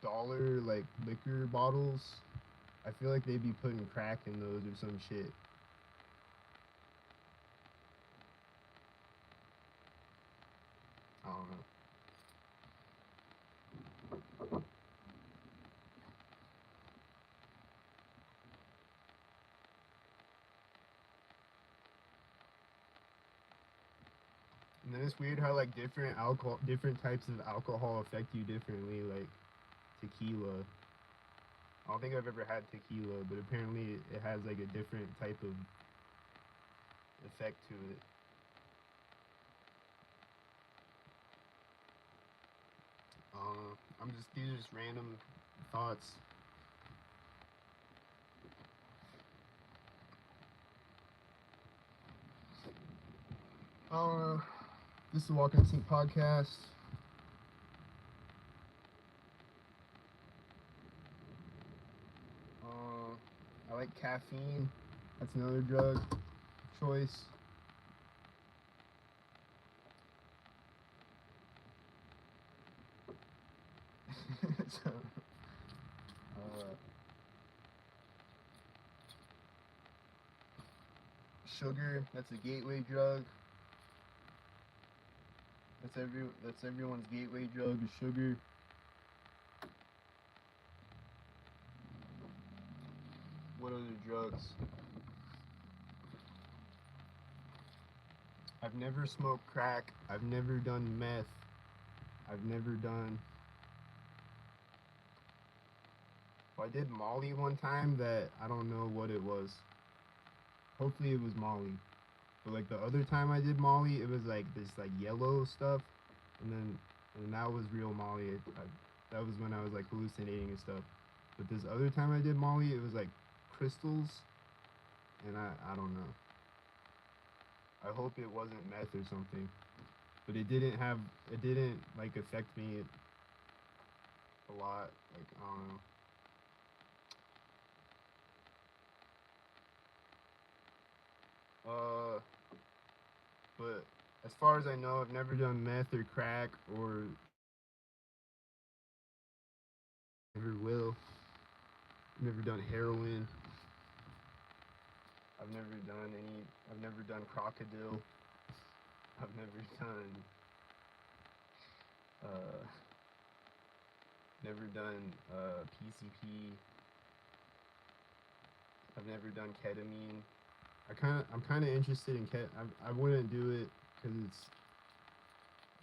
dollar like liquor bottles, I feel like they'd be putting crack in those or some shit. I don't know. And then it's weird how like different types of alcohol affect you differently. Like tequila. I don't think I've ever had tequila, but apparently it has like a different type of effect to it. These are just random thoughts. Uh, this is the Walk and Sync podcast. I like caffeine. That's another drug choice. So, uh, sugar. That's a gateway drug. That's everyone's gateway drug is sugar. What other drugs? I've never smoked crack. I've never done meth. I've never done. Well, I did Molly one time that I don't know what it was. Hopefully it was Molly. But like the other time I did Molly, it was like this like yellow stuff, and that was real Molly. That was when I was like hallucinating and stuff. But this other time I did Molly, it was like crystals, and I don't know. I hope it wasn't meth or something. But it didn't like affect me a lot. Like I don't know. Uh, but as far as I know, I've never done meth or crack or never will. Never done heroin. I've never done crocodile. I've never done uh never done PCP. I've never done ketamine. I'm kind of interested in I wouldn't do it because it's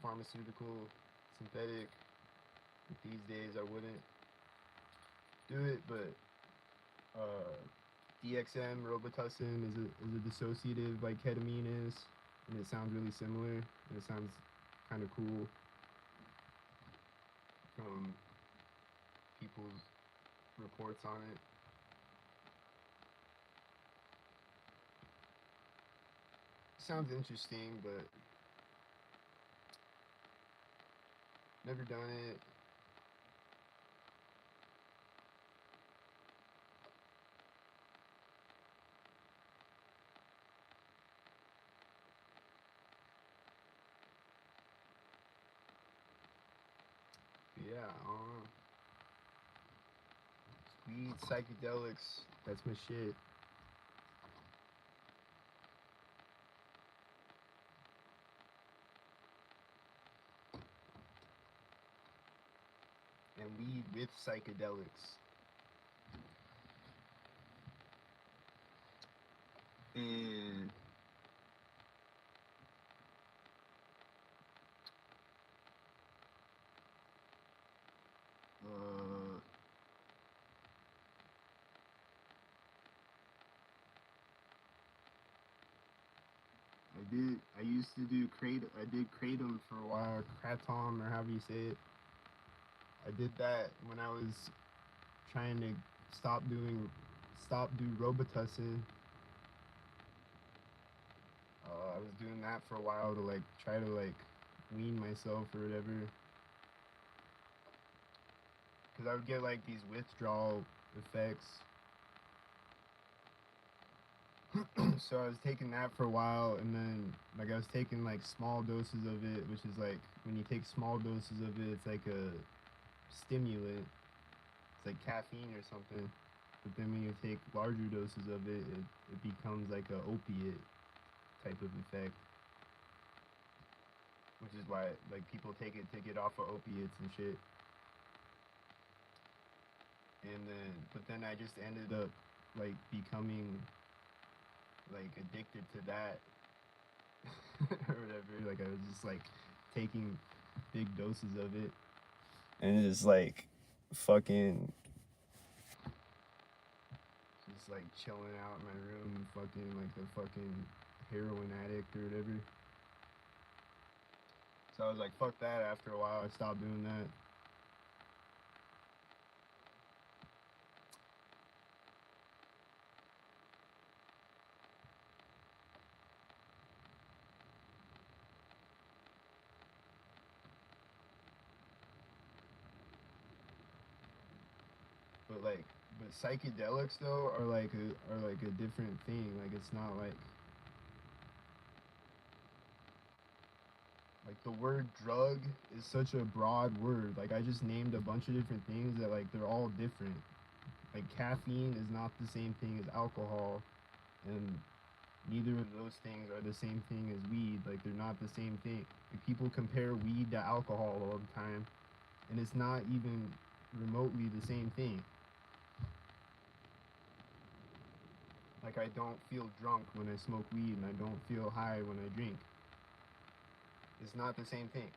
pharmaceutical, synthetic. These days I wouldn't do it, but DXM, Robitussin is a dissociative like ketamine is, and it sounds really similar, and it sounds kind of cool from people's reports on it. Sounds interesting, but never done it. But yeah, weed, psychedelics, that's my shit. And weed with psychedelics. And uh, I used to do I did kratom for a while, kratom or however you say it. I did that when I was trying to stop do Robitussin. I was doing that for a while to like try to like wean myself or whatever. Cause I would get like these withdrawal effects. So I was taking that for a while, and then like I was taking like small doses of it, which is like when you take small doses of it, it's like a stimulant. It's like caffeine or something. But then when you take larger doses of it, it becomes like a opiate type of effect, which is why like people take it to get off of opiates and shit. And then, but then I just ended up like becoming like addicted to that or whatever. Like I was just like taking big doses of it, and it's like fucking just like chilling out in my room, fucking like a fucking heroin addict or whatever. So I was like, fuck that. After a while, I stopped doing that. But like, but psychedelics though are like a different thing. Like it's not like the word drug is such a broad word. Like I just named a bunch of different things that like they're all different. Like caffeine is not the same thing as alcohol, and neither of those things are the same thing as weed. Like they're not the same thing. Like people compare weed to alcohol all the time, and it's not even remotely the same thing. Like I don't feel drunk when I smoke weed, and I don't feel high when I drink. It's not the same thing.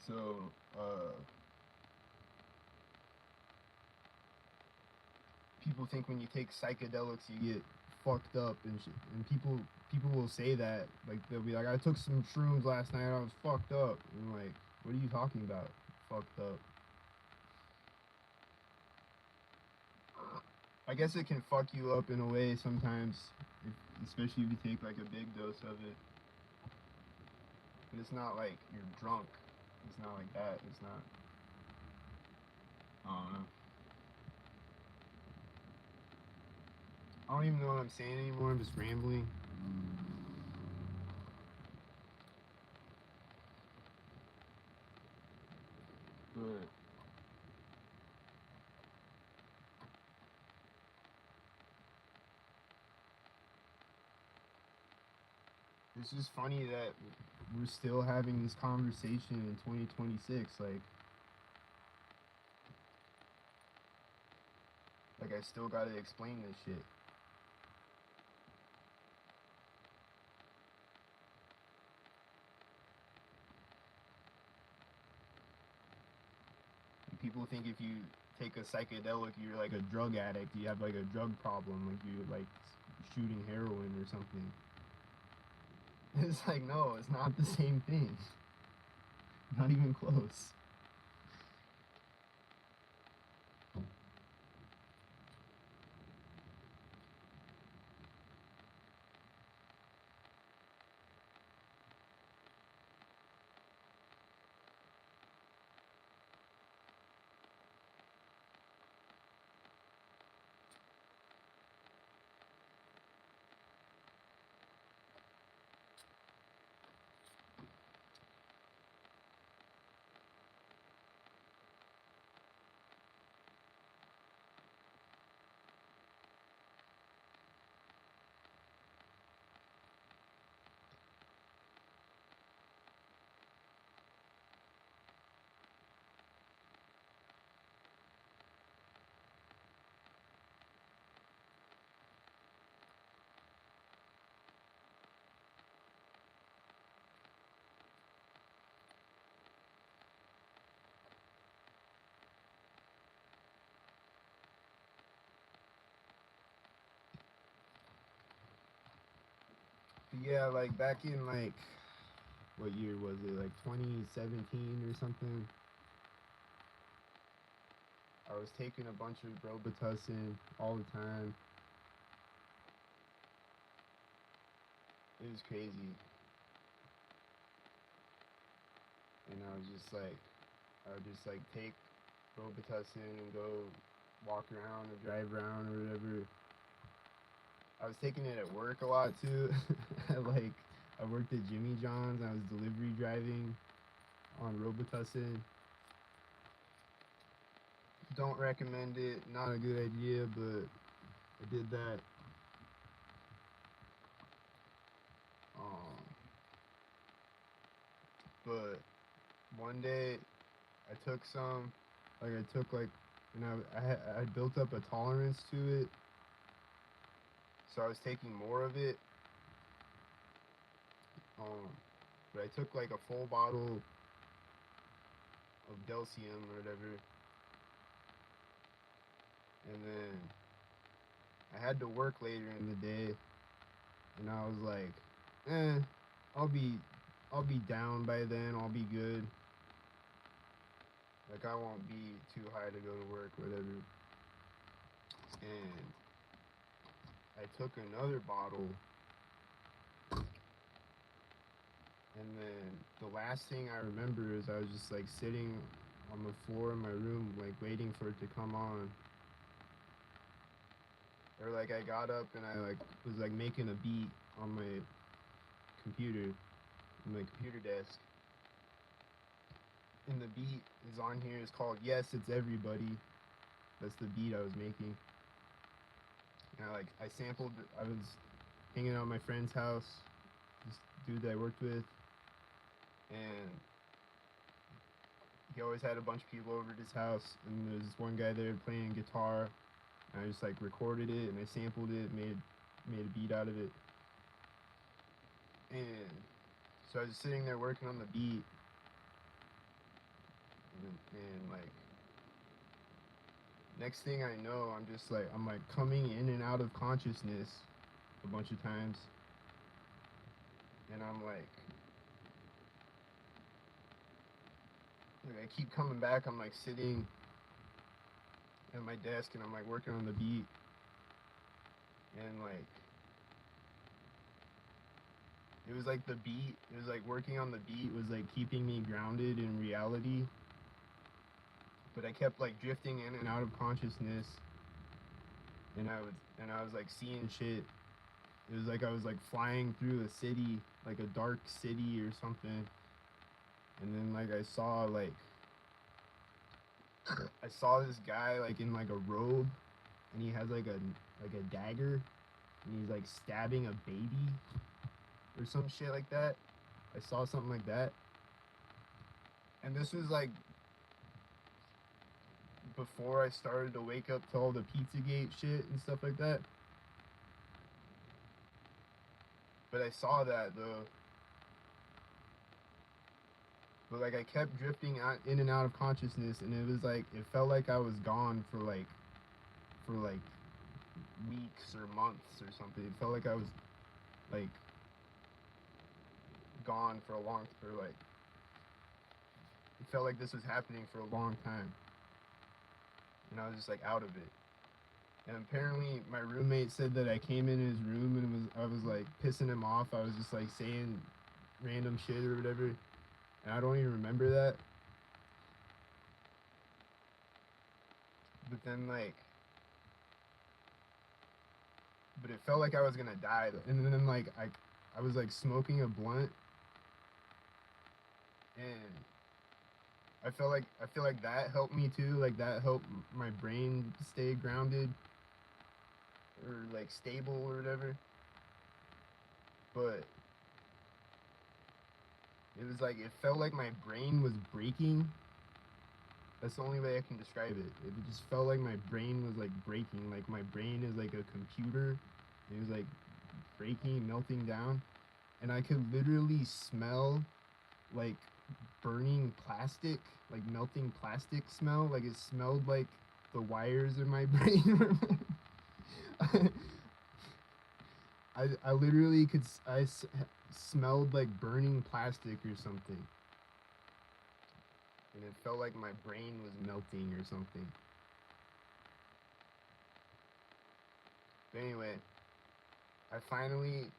So, people think when you take psychedelics, you get fucked up and shit. And people will say that, like they'll be like, I took some shrooms last night, I was fucked up. And I'm like, what are you talking about? Fucked up. I guess it can fuck you up in a way sometimes, especially if you take like a big dose of it. But it's not like you're drunk. It's not like that. It's not. I don't know. I don't even know what I'm saying anymore. I'm just rambling. But it's just funny that we're still having this conversation in 2026. Like I still gotta explain this shit. And people think if you take a psychedelic, you're like a drug addict. You have like a drug problem. Like you're like shooting heroin or something. It's like no, it's not the same thing. Not even close. But yeah, like back in like what year was it? Like 2017 or something. I was taking a bunch of Robitussin all the time. It was crazy, and I was just like, I would just like take Robitussin and go walk around or drive around or whatever. I was taking it at work a lot too. Like, I worked at Jimmy John's. I was delivery driving on Robitussin. Don't recommend it. Not a good idea, but I did that. But one day I took some, like I took like, and I built up a tolerance to it, so I was taking more of it. But I took like a full bottle of Delcium or whatever, and then I had to work later in the day, and I was like, I'll be I'll be down by then. I'll be good. Like, I won't be too high to go to work, whatever. And I took another bottle, and then the last thing I remember is I was just like sitting on the floor in my room, like waiting for it to come on. Or like I got up and I like was like making a beat on my computer, on my computer desk. And the beat is on here. It's called "Yes, It's Everybody." That's the beat I was making. And I sampled. I was hanging out at my friend's house, this dude that I worked with, and he always had a bunch of people over at his house. And there's this one guy there playing guitar. And I just like recorded it and I sampled it, made a beat out of it. And so I was sitting there working on the beat, and like next thing I know, I'm like coming in and out of consciousness a bunch of times, and I'm like I keep coming back. I'm like sitting at my desk and I'm like working on the beat, and like it was like the beat, it was like working on the beat was like keeping me grounded in reality, but I kept like drifting in and out of consciousness, and I was like seeing shit. It was like I was like flying through a city, like a dark city or something. And then like I saw this guy like in like a robe, and he has like a dagger, and he's like stabbing a baby or some shit like that. I saw something like that. And this was like before I started to wake up to all the Pizzagate shit and stuff like that. But I saw that though. But like I kept drifting out in and out of consciousness, and it was like it felt like I was gone for like weeks or months or something. It felt like I was like gone for a long for like it felt like this was happening for a long time, and I was just like out of it. And apparently my roommate said that I came in his room and I was like pissing him off. I was just like saying random shit or whatever, and I don't even remember that. But then but it felt like I was gonna die. And then like I was like smoking a blunt, and I feel like that helped me too. Like that helped my brain stay grounded or like stable or whatever. But it was like it felt like my brain was breaking. That's the only way I can describe it. It just felt like my brain was like breaking. Like my brain is like a computer. It was like breaking, melting down, and I could literally smell like burning plastic, like melting plastic smell. Like it smelled like the wires in my brain. I literally smelled like burning plastic or something, and it felt like my brain was melting or something. But anyway, I finally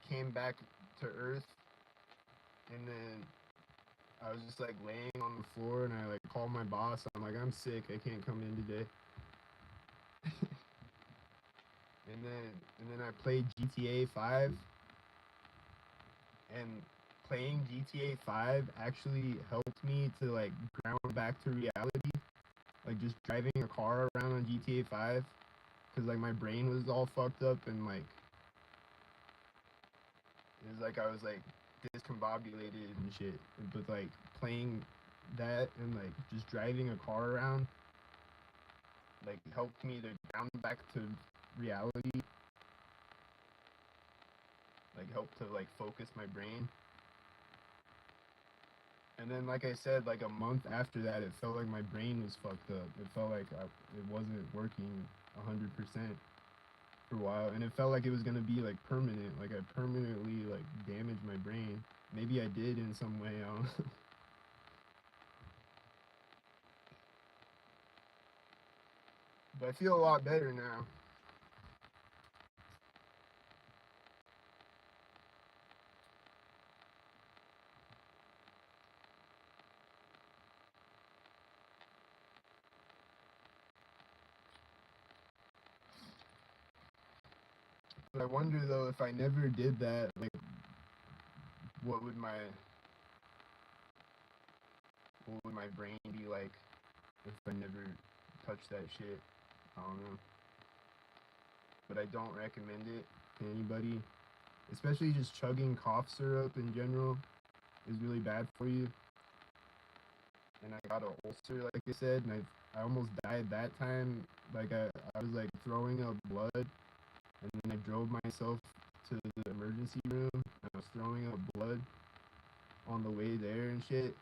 came back to Earth, and then I was just like laying on the floor, and I like called my boss. I'm like, I'm sick. I can't come in today. And then I played GTA 5, and playing GTA 5 actually helped me to like ground back to reality. Like just driving a car around on GTA 5, because like my brain was all fucked up, and like it was like I was like discombobulated and shit. But like playing that and like just driving a car around like helped me to ground back to reality. Like helped to like focus my brain. And then, like I said, like a month after that, it felt like my brain was fucked up. It felt like it wasn't working 100% for a while, and it felt like it was gonna be like permanent. Like I permanently like damaged my brain. Maybe I did in some way. I don't know. But I feel a lot better now. But I wonder though, if I never did that, like, what would my what would my brain be like if I never touched that shit? I don't know. But I don't recommend it to anybody. Especially just chugging cough syrup in general is really bad for you. And I got an ulcer, like I said, and I almost died that time. Like I was like throwing up blood, and then I drove myself to the emergency room. I was throwing up blood on the way there and shit.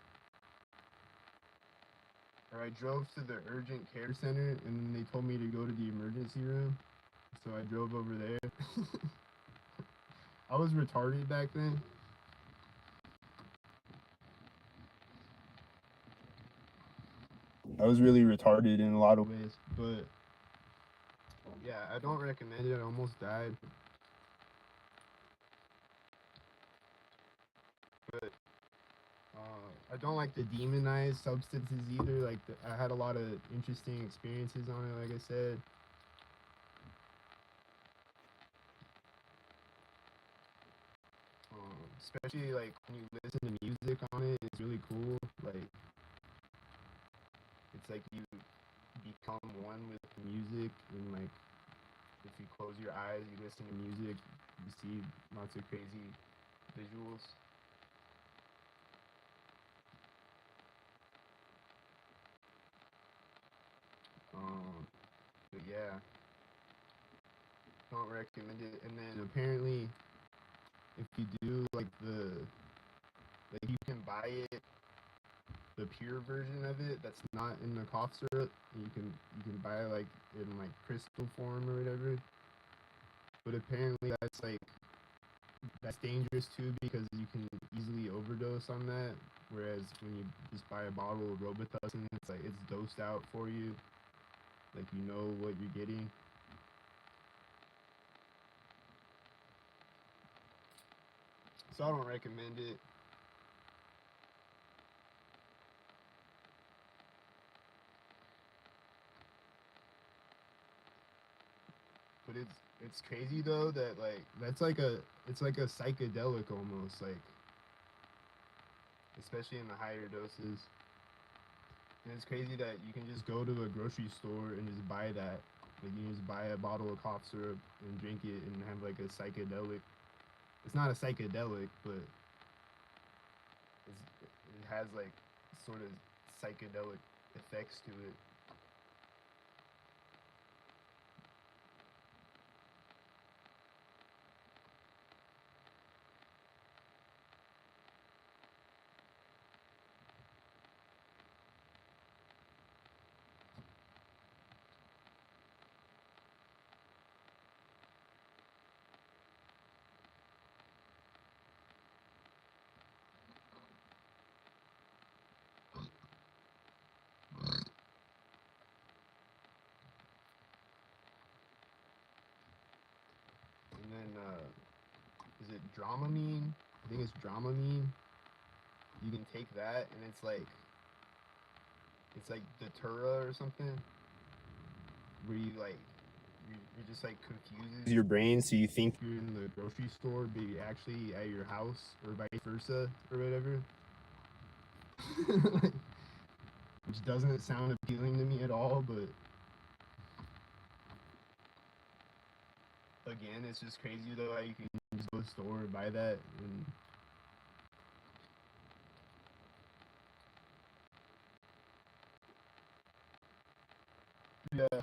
Or I drove to the urgent care center, and then they told me to go to the emergency room. So I drove over there. I was retarded back then. I was really retarded in a lot of ways, but yeah, I don't recommend it. I almost died, but I don't like to demonize substances either. Like I had a lot of interesting experiences on it. Like I said, especially like when you listen to music on it, it's really cool. Like it's like you become one with the music, and like if you close your eyes, you listen to music, you see lots of crazy visuals. But yeah, don't recommend it. And then apparently, if you do like you can buy it, the pure version of it that's not in the cough syrup. You can buy like in like crystal form or whatever. But apparently that's dangerous too, because you can easily overdose on that. Whereas when you just buy a bottle of Robitussin, it's like it's dosed out for you. Like you know what you're getting. So I don't recommend it. But it's crazy though that like that's like a it's like a psychedelic almost, like especially in the higher doses. And it's crazy that you can just go to a grocery store and just buy that. Like you just buy a bottle of cough syrup and drink it and have like a psychedelic. It's not a psychedelic, but it has like sort of psychedelic effects to it. And then is it Dramamine? I think it's Dramamine. you can take that, and it's like Datura or something, where you like you're just like confuses your brain, so you think you're in the grocery store, but you're actually at your house, or vice versa, or whatever. Which doesn't sound appealing to me at all, but again, it's just crazy though how you can just go to the store and buy that. And yeah.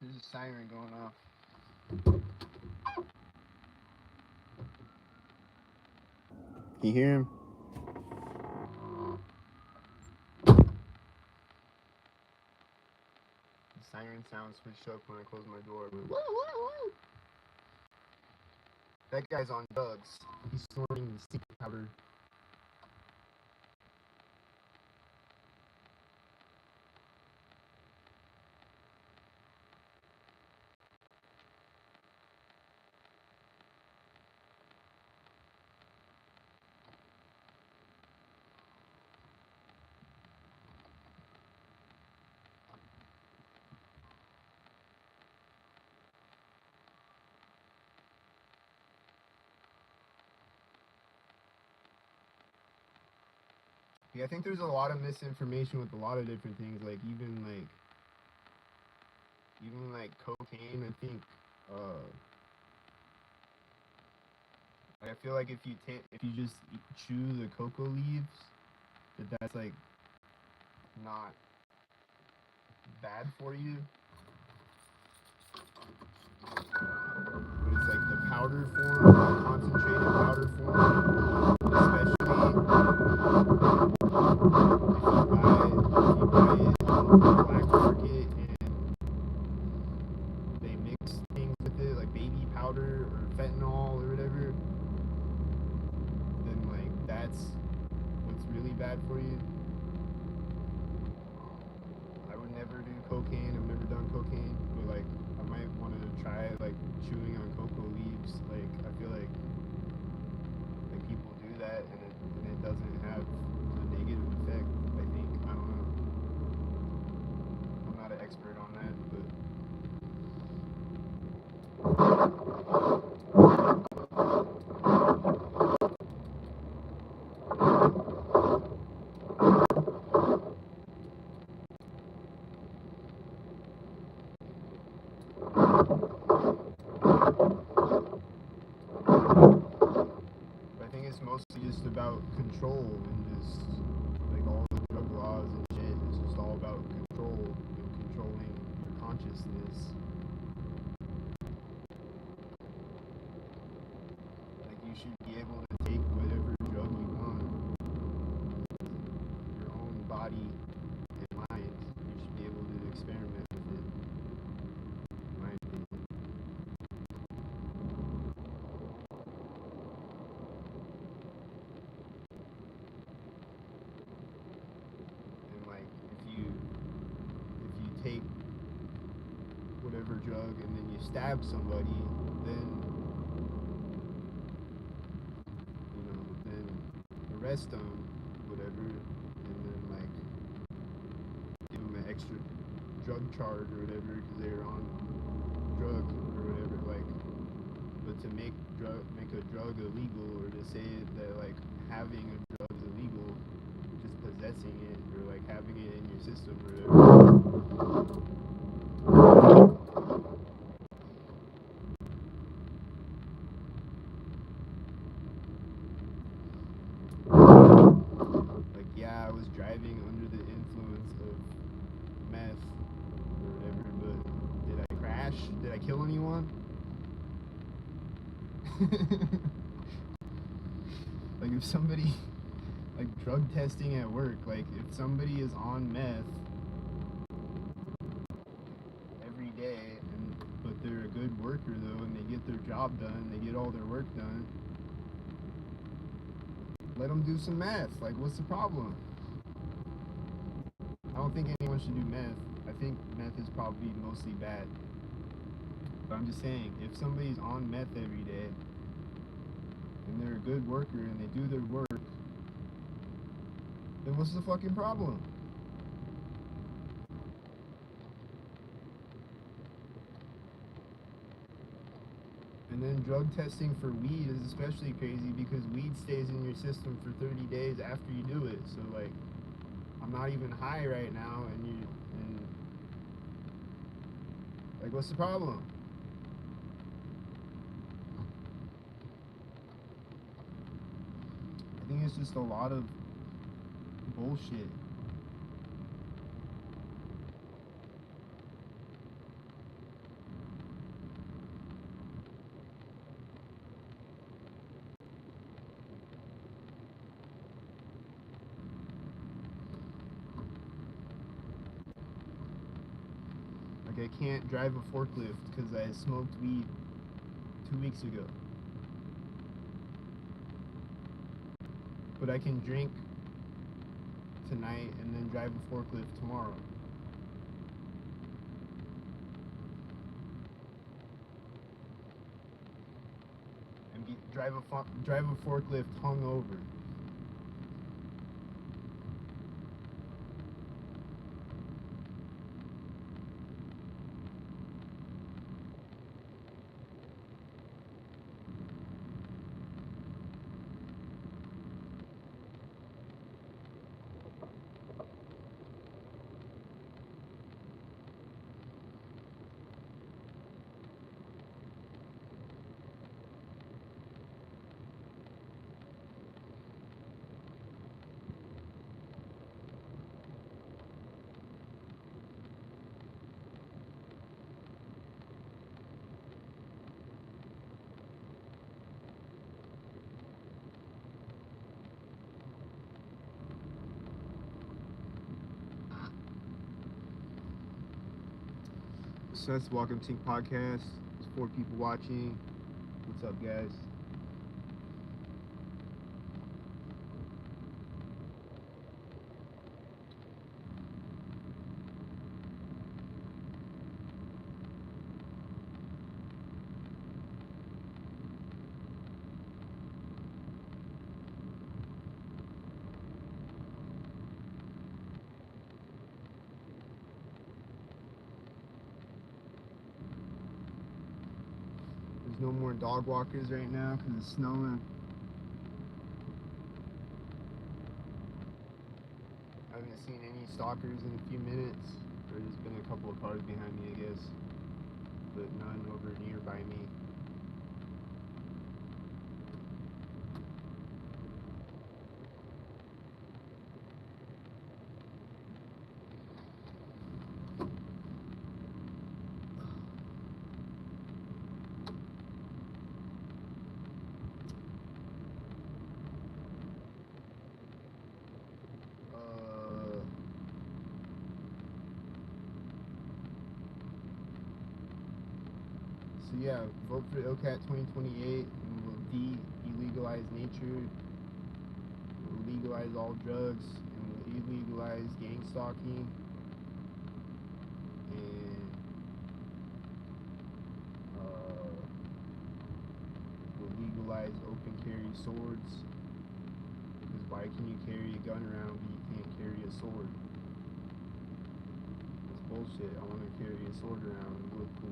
There's a siren going off. Can you hear him? The siren sound switched up when I closed my door. Woo, woo, woo. That guy's on drugs. He's snorting sticky powder. Yeah, I think there's a lot of misinformation with a lot of different things, like even like cocaine. I think I feel like if you just chew the cocoa leaves, that's like not bad for you. But it's like the powder form, the concentrated powder form, especially if you buy it on the black market and they mix things with it, like baby powder or fentanyl or whatever, then like that's what's really bad for you. I would never do cocaine. I've never done cocaine, but like I might want to try like chewing on cocoa leaves. Like I feel like people do that and it doesn't have a negative effect. I think, I don't know. I'm not an expert on that, but I think it's mostly just about control and just like all the drug laws and shit. It's just all about control and controlling your consciousness. Like you should be able to take whatever drug you want, your own body and mind. You should be able to experiment with it, in my opinion. And like if you take whatever drug and then you stab somebody, then then arrest them, whatever, and then like give them an extra drug charge or whatever because they're on drugs or whatever. Like, but to make a drug illegal, or to say that like having a drug is illegal, just possessing it or like having it in your system or whatever. Like, yeah, I was driving under the influence of meth or whatever, but did I crash? Did I kill anyone? Like, if somebody, like drug testing at work, like if somebody is on meth every day, but they're a good worker though, and they job done, they get all their work done. Let them do some math. Like, what's the problem? I don't think anyone should do meth. I think meth is probably mostly bad. But I'm just saying, if somebody's on meth every day and they're a good worker and they do their work, then what's the fucking problem? And then drug testing for weed is especially crazy because weed stays in your system for 30 days after you do it. So like, I'm not even high right now, and like, what's the problem? I think it's just a lot of bullshit. Like, I can't drive a forklift because I smoked weed 2 weeks ago. But I can drink tonight and then drive a forklift tomorrow. And drive a forklift hungover. So that's the walknupsyncpodcast. There's 4 people watching. What's up, guys? There's no more dog walkers right now because it's snowing. I haven't seen any stalkers in a few minutes. There's been a couple of cars behind me, I guess, but none over nearby me. So yeah, vote for ILCAT 2028, and we'll de-illegalize nature, we'll legalize all drugs, and we'll illegalize gang stalking, and we'll legalize open carry swords, because why can you carry a gun around but you can't carry a sword? That's bullshit. I want to carry a sword around and look cool.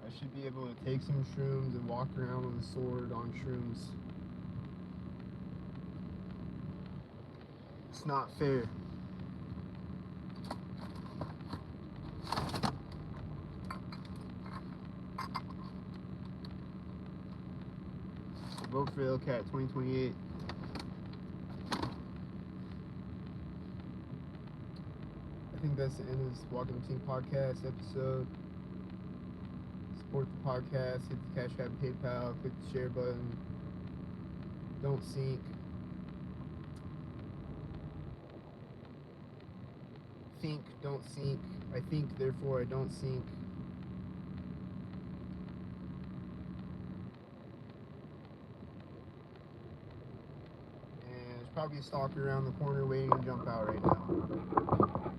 I should be able to take some shrooms and walk around with a sword on shrooms. It's not fair. Vote for LCAT 2028. I think that's the end of this Walk Up Sync podcast episode. Support the podcast, hit the Cash App, PayPal, click the share button. Don't sync. Think, don't sync. I think, therefore I don't sync. And there's probably a stalker around the corner waiting to jump out right now.